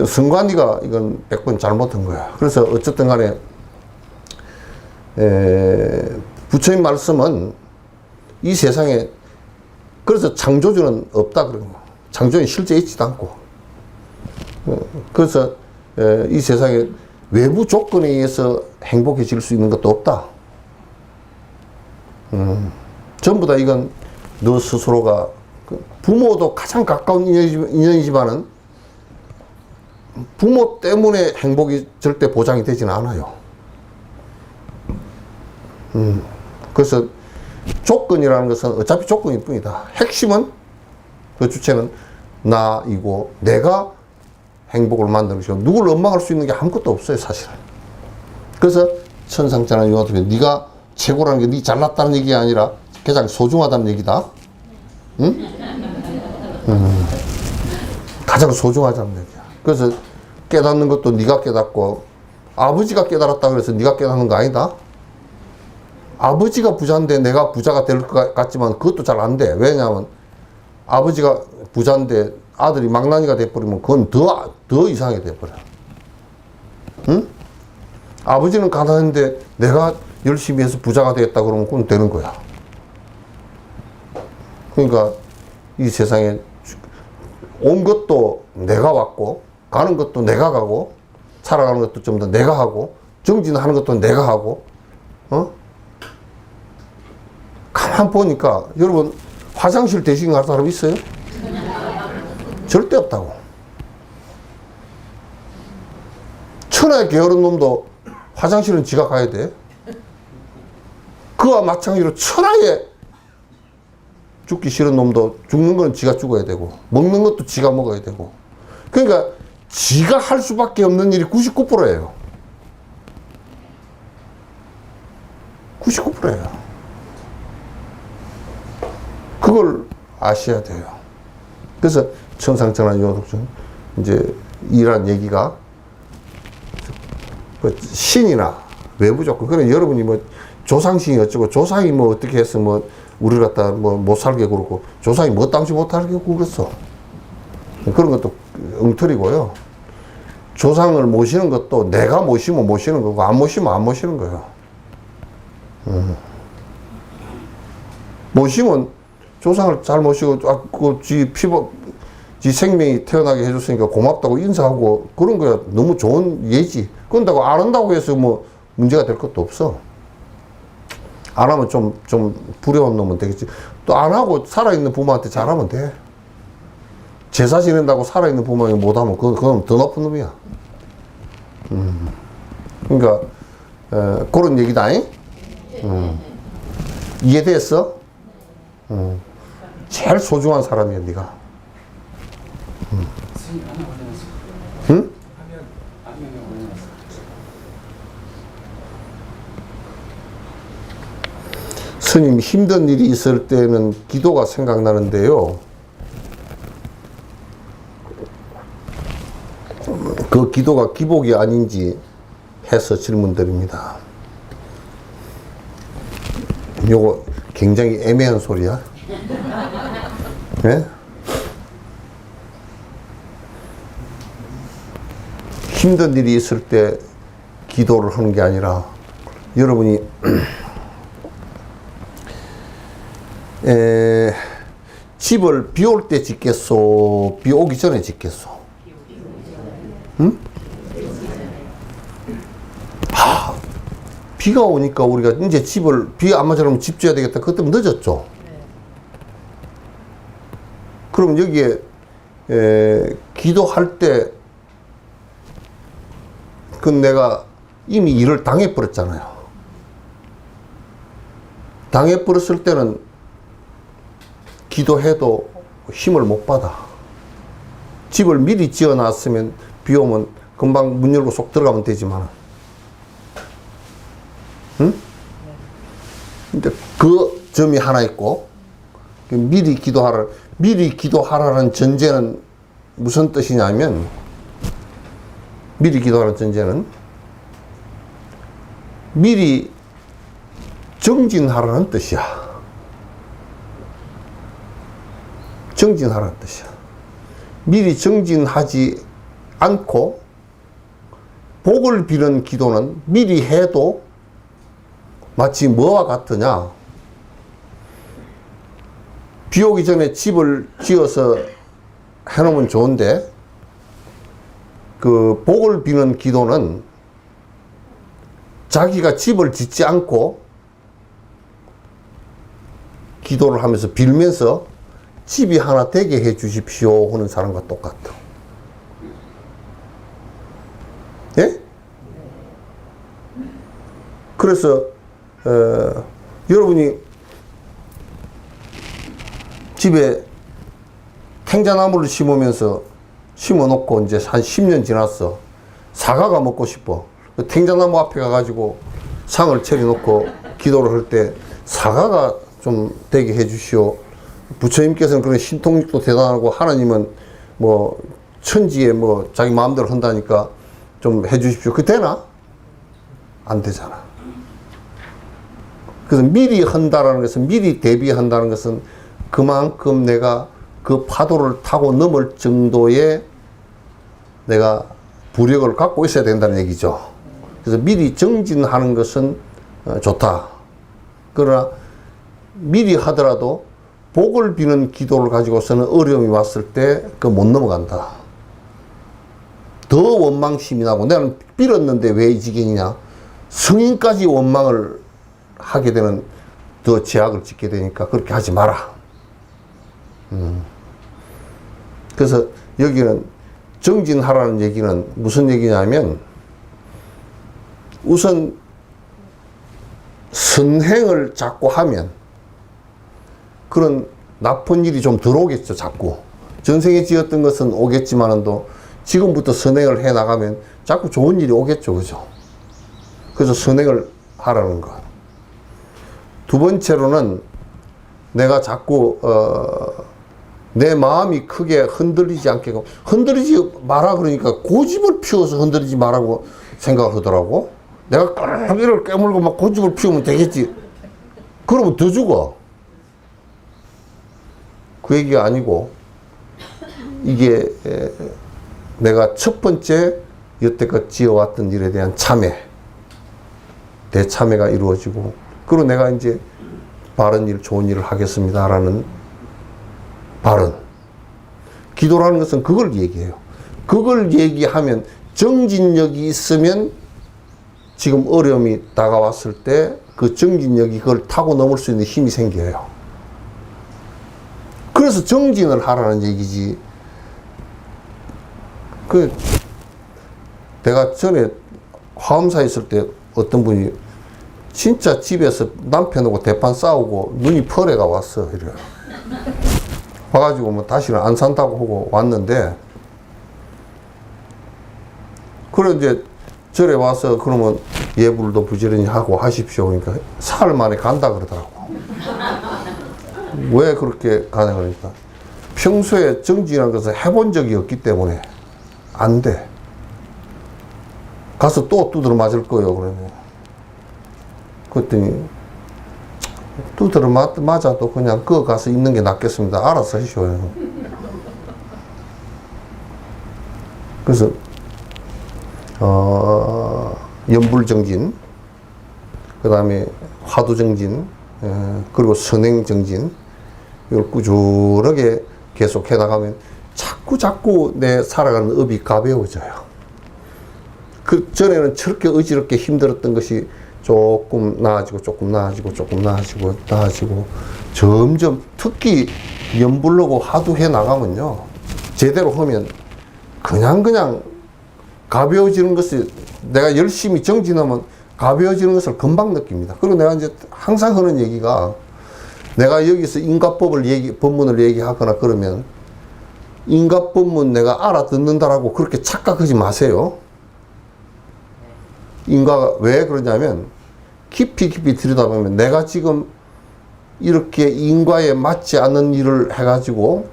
선관위가 이건 100번 잘못한 거야. 그래서 어쨌든 간에 부처님 말씀은 이 세상에, 그래서 창조주는 없다 그런 거. 창조는 실제 있지도 않고. 그래서 이 세상에 외부 조건에 의해서 행복해질 수 있는 것도 없다. 전부 다 이건 너 스스로가 부모도 가장 가까운 인연이지만은 부모 때문에 행복이 절대 보장이 되지는 않아요. 그래서 조건이라는 것은 어차피 조건일 뿐이다. 핵심은 그 주체는 나이고 내가 행복을 만드는 것이고 누구를 원망할 수 있는 게 아무것도 없어요, 사실은. 그래서 천상천하 유아통에 네가 최고라는 게 네 잘났다는 얘기가 아니라 가장 소중하다는 얘기다. 응? 가장 소중하다는 얘기야. 그래서 깨닫는 것도 네가 깨닫고 아버지가 깨달았다 그래서 네가 깨닫는 거 아니다. 아버지가 부자인데 내가 부자가 될 것 같지만 그것도 잘 안 돼. 왜냐하면 아버지가 부자인데 아들이 망나니가 돼버리면 그건 더 이상하게 돼버려. 응? 아버지는 가난한데 내가 열심히 해서 부자가 되겠다 그러면 그건 되는 거야. 그러니까 이 세상에 온 것도 내가 왔고 가는 것도 내가 가고 살아가는 것도 좀 더 내가 하고 정진하는 것도 내가 하고 가만 보니까 여러분 화장실 대신 갈 사람 있어요? 절대 없다고. 천하에 게으른 놈도 화장실은 지가 가야 돼. 그와 마찬가지로 천하에 죽기 싫은 놈도 죽는 건 지가 죽어야 되고 먹는 것도 지가 먹어야 되고 그러니까 지가 할 수밖에 없는 일이 99%예요. 99%예요. 그걸 아셔야 돼요. 그래서 천상천하 유아독존 이제 이란 얘기가 뭐 신이나 외부 조건 그래 여러분이 뭐 조상신이 어쩌고 조상이 뭐 어떻게 해서 뭐 우리를 갖다 뭐 못 살게 그러고 조상이 뭐 땅지 못 살게 그랬어. 그런 것도 엉터리고요. 조상을 모시는 것도 내가 모시면 모시는 거고 안 모시면 안 모시는 거예요. 모시면 조상을 잘 모시고 지 생명이 태어나게 해줬으니까 고맙다고 인사하고 그런 거야. 너무 좋은 예지. 그런다고 안 한다고 해서 뭐 문제가 될 것도 없어. 안 하면 좀 불효한 놈은 되겠지. 또 안 하고 살아있는 부모한테 잘하면 돼. 제사 지낸다고 살아있는 부모에게 못하면 그건 더 나쁜 놈이야. 그러니까 그런 얘기다. 이해됐어? 제일 소중한 사람이야 네가. 응? 스님 힘든 일이 있을 때는 기도가 생각나는데요. 그 기도가 기복이 아닌지 해서 질문드립니다. 요거 굉장히 애매한 소리야. 네? 힘든 일이 있을 때 기도를 하는 게 아니라 여러분이 집을 비 올 때 짓겠소? 비 오기 전에 짓겠소? 응? 비가 오니까 우리가 이제 비 안 맞으려면 집 줘야 되겠다. 그것 때문에 늦었죠. 그럼 여기에 기도할 때 그건 내가 이미 일을 당해버렸잖아요. 당해버렸을 때는 기도해도 힘을 못 받아. 집을 미리 지어놨으면 비 오면 금방 문 열고 쏙 들어가면 되지만 응? 근데 그 점이 하나 있고 미리 기도하라는 전제는 무슨 뜻이냐면 미리 기도하라는 전제는 미리 정진하라는 뜻이야. 정진하라는 뜻이야. 미리 정진하지 않고 복을 비는 기도는 미리 해도 마치 뭐와 같으냐. 비 오기 전에 집을 지어서 해놓으면 좋은데 그 복을 비는 기도는 자기가 집을 짓지 않고 기도를 하면서 빌면서 집이 하나 되게 해 주십시오 하는 사람과 똑같아. 예? 그래서 여러분이 집에 탱자나무를 심어놓고 이제 한 10년 지났어. 사과가 먹고 싶어. 탱자나무 앞에 가가지고 상을 차려놓고 기도를 할 때 사과가 좀 되게 해주시오. 부처님께서는 그런 신통력도 대단하고 하나님은 뭐 천지에 뭐 자기 마음대로 한다니까 좀 해주십시오. 그게 되나? 안 되잖아. 그래서 미리 한다라는 것은, 미리 대비한다는 것은 그만큼 내가 그 파도를 타고 넘을 정도의 내가 부력을 갖고 있어야 된다는 얘기죠. 그래서 미리 정진하는 것은 좋다. 그러나 미리 하더라도 복을 비는 기도를 가지고서는 어려움이 왔을 때 그 못 넘어간다. 더 원망심이 나고, 내가 빌었는데 왜 이 지경이냐. 성인까지 원망을 하게 되는, 더 제약을 짓게 되니까 그렇게 하지 마라. 그래서 여기는 정진하라는 얘기는 무슨 얘기냐면, 우선 선행을 자꾸 하면 그런 나쁜 일이 좀 들어오겠죠. 자꾸 전생에 지었던 것은 오겠지만도 지금부터 선행을 해 나가면 자꾸 좋은 일이 오겠죠. 그죠? 그래서 선행을 하라는 것. 두 번째로는 내가 자꾸 내 마음이 크게 흔들리지 않게, 흔들리지 마라 그러니까 고집을 피워서 흔들리지 말라고 생각하더라고. 내가 까기를 깨물고 막 고집을 피우면 되겠지. 그러면 더 죽어. 그 얘기가 아니고, 이게 내가 첫 번째 여태껏 지어왔던 일에 대한 참회, 대참회가 이루어지고, 그리고 내가 이제 바른 일, 좋은 일을 하겠습니다라는 발언. 기도라는 것은 그걸 얘기해요. 그걸 얘기하면, 정진력이 있으면 지금 어려움이 다가왔을 때 그 정진력이 그걸 타고 넘을 수 있는 힘이 생겨요. 그래서 정진을 하라는 얘기지. 내가 전에 화엄사 있을 때 어떤 분이 진짜 집에서 남편하고 대판 싸우고 눈이 펄해가 왔어. 이래. 와가지고 뭐 다시는 안 산다고 하고 왔는데, 그래 이제 절에 와서 그러면 예불도 부지런히 하고 하십시오. 그러니까 사흘 만에 간다 그러더라고. 왜 그렇게 가냐 그러니까 평소에 정진이라는 것을 해본 적이 없기 때문에 안 돼. 가서 또 두드러 맞을 거예요. 그러면 그랬더니 두드러 맞아도 그냥 그거 가서 있는 게 낫겠습니다. 알아서 하시오요. 그래서 연불정진, 그 다음에 화두정진, 그리고 선행정진, 이걸 꾸준하게 계속 해 나가면 자꾸 내 살아가는 업이 가벼워져요. 그 전에는 저렇게 어지럽게 힘들었던 것이 조금 나아지고 점점, 특히 연불로고 화두해 나가면요, 제대로 하면 그냥 가벼워지는 것이, 내가 열심히 정진하면 가벼워지는 것을 금방 느낍니다. 그리고 내가 이제 항상 하는 얘기가, 내가 여기서 인과법을 법문을 얘기하거나 그러면 인과법문 내가 알아듣는다라고 그렇게 착각하지 마세요. 인과가 왜 그러냐면, 깊이 들여다보면 내가 지금 이렇게 인과에 맞지 않는 일을 해가지고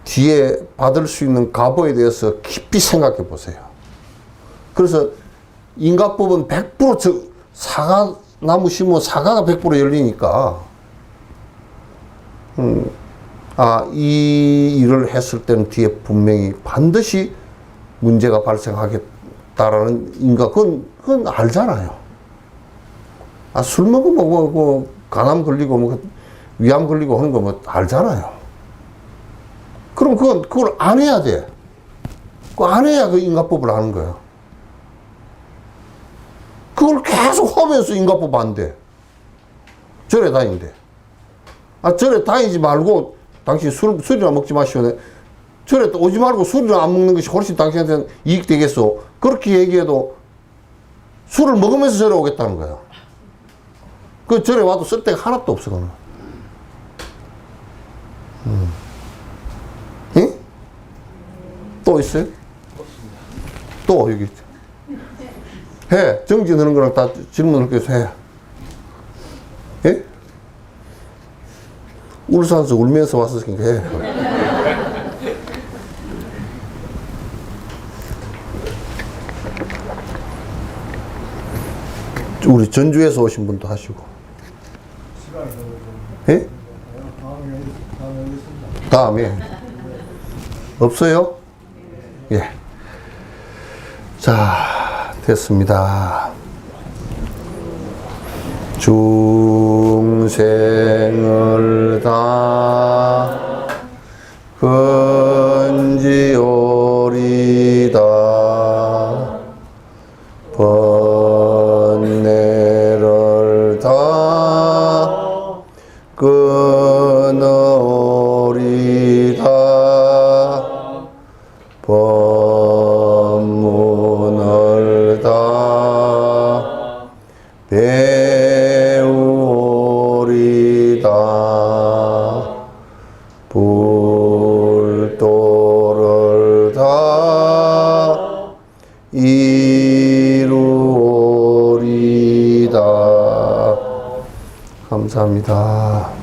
뒤에 받을 수 있는 값에 대해서 깊이 생각해 보세요. 그래서 인과법은 100% 사과나무 심으면 사과가 100% 열리니까, 이 일을 했을 때는 뒤에 분명히 반드시 문제가 발생하겠다라는 인과, 그건 알잖아요. 술 먹으면 뭐 간암 걸리고 뭐 위암 걸리고 하는 거 뭐 알잖아요. 그럼 그걸 안 해야 돼. 그거 안 해야 그 인과법을 아는 거예요. 그걸 계속 하면서 인과법 안 돼. 절에 다닌대. 절에 다니지 말고 당신 술이나 먹지 마시오. 절에 또 오지 말고 술이나 안 먹는 것이 훨씬 당신한테는 이익 되겠소. 그렇게 얘기해도 술을 먹으면서 절에 오겠다는 거야. 그 절에 와도 쓸 데가 하나도 없어, 그는. 응? 또 있어요? 또 여기 있죠. 해. 정지 넣는 거랑 다 질문을 계속 해. 예? 울산에서 울면서 왔으니까 해. 우리 전주에서 오신 분도 하시고. 예? 다음에. 없어요? 예. 자, 됐습니다. 중생을 다 건지오리다. 번뇌를 다 끊어오리다. 법문을 다 배우리다. 불도를 다 이루리다. 감사합니다.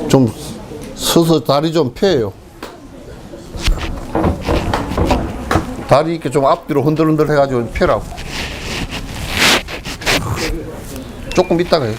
좀 서서 다리 좀 펴요. 다리 이렇게 좀 앞뒤로 흔들흔들 해가지고 펴라고. 조금 이따가 해요.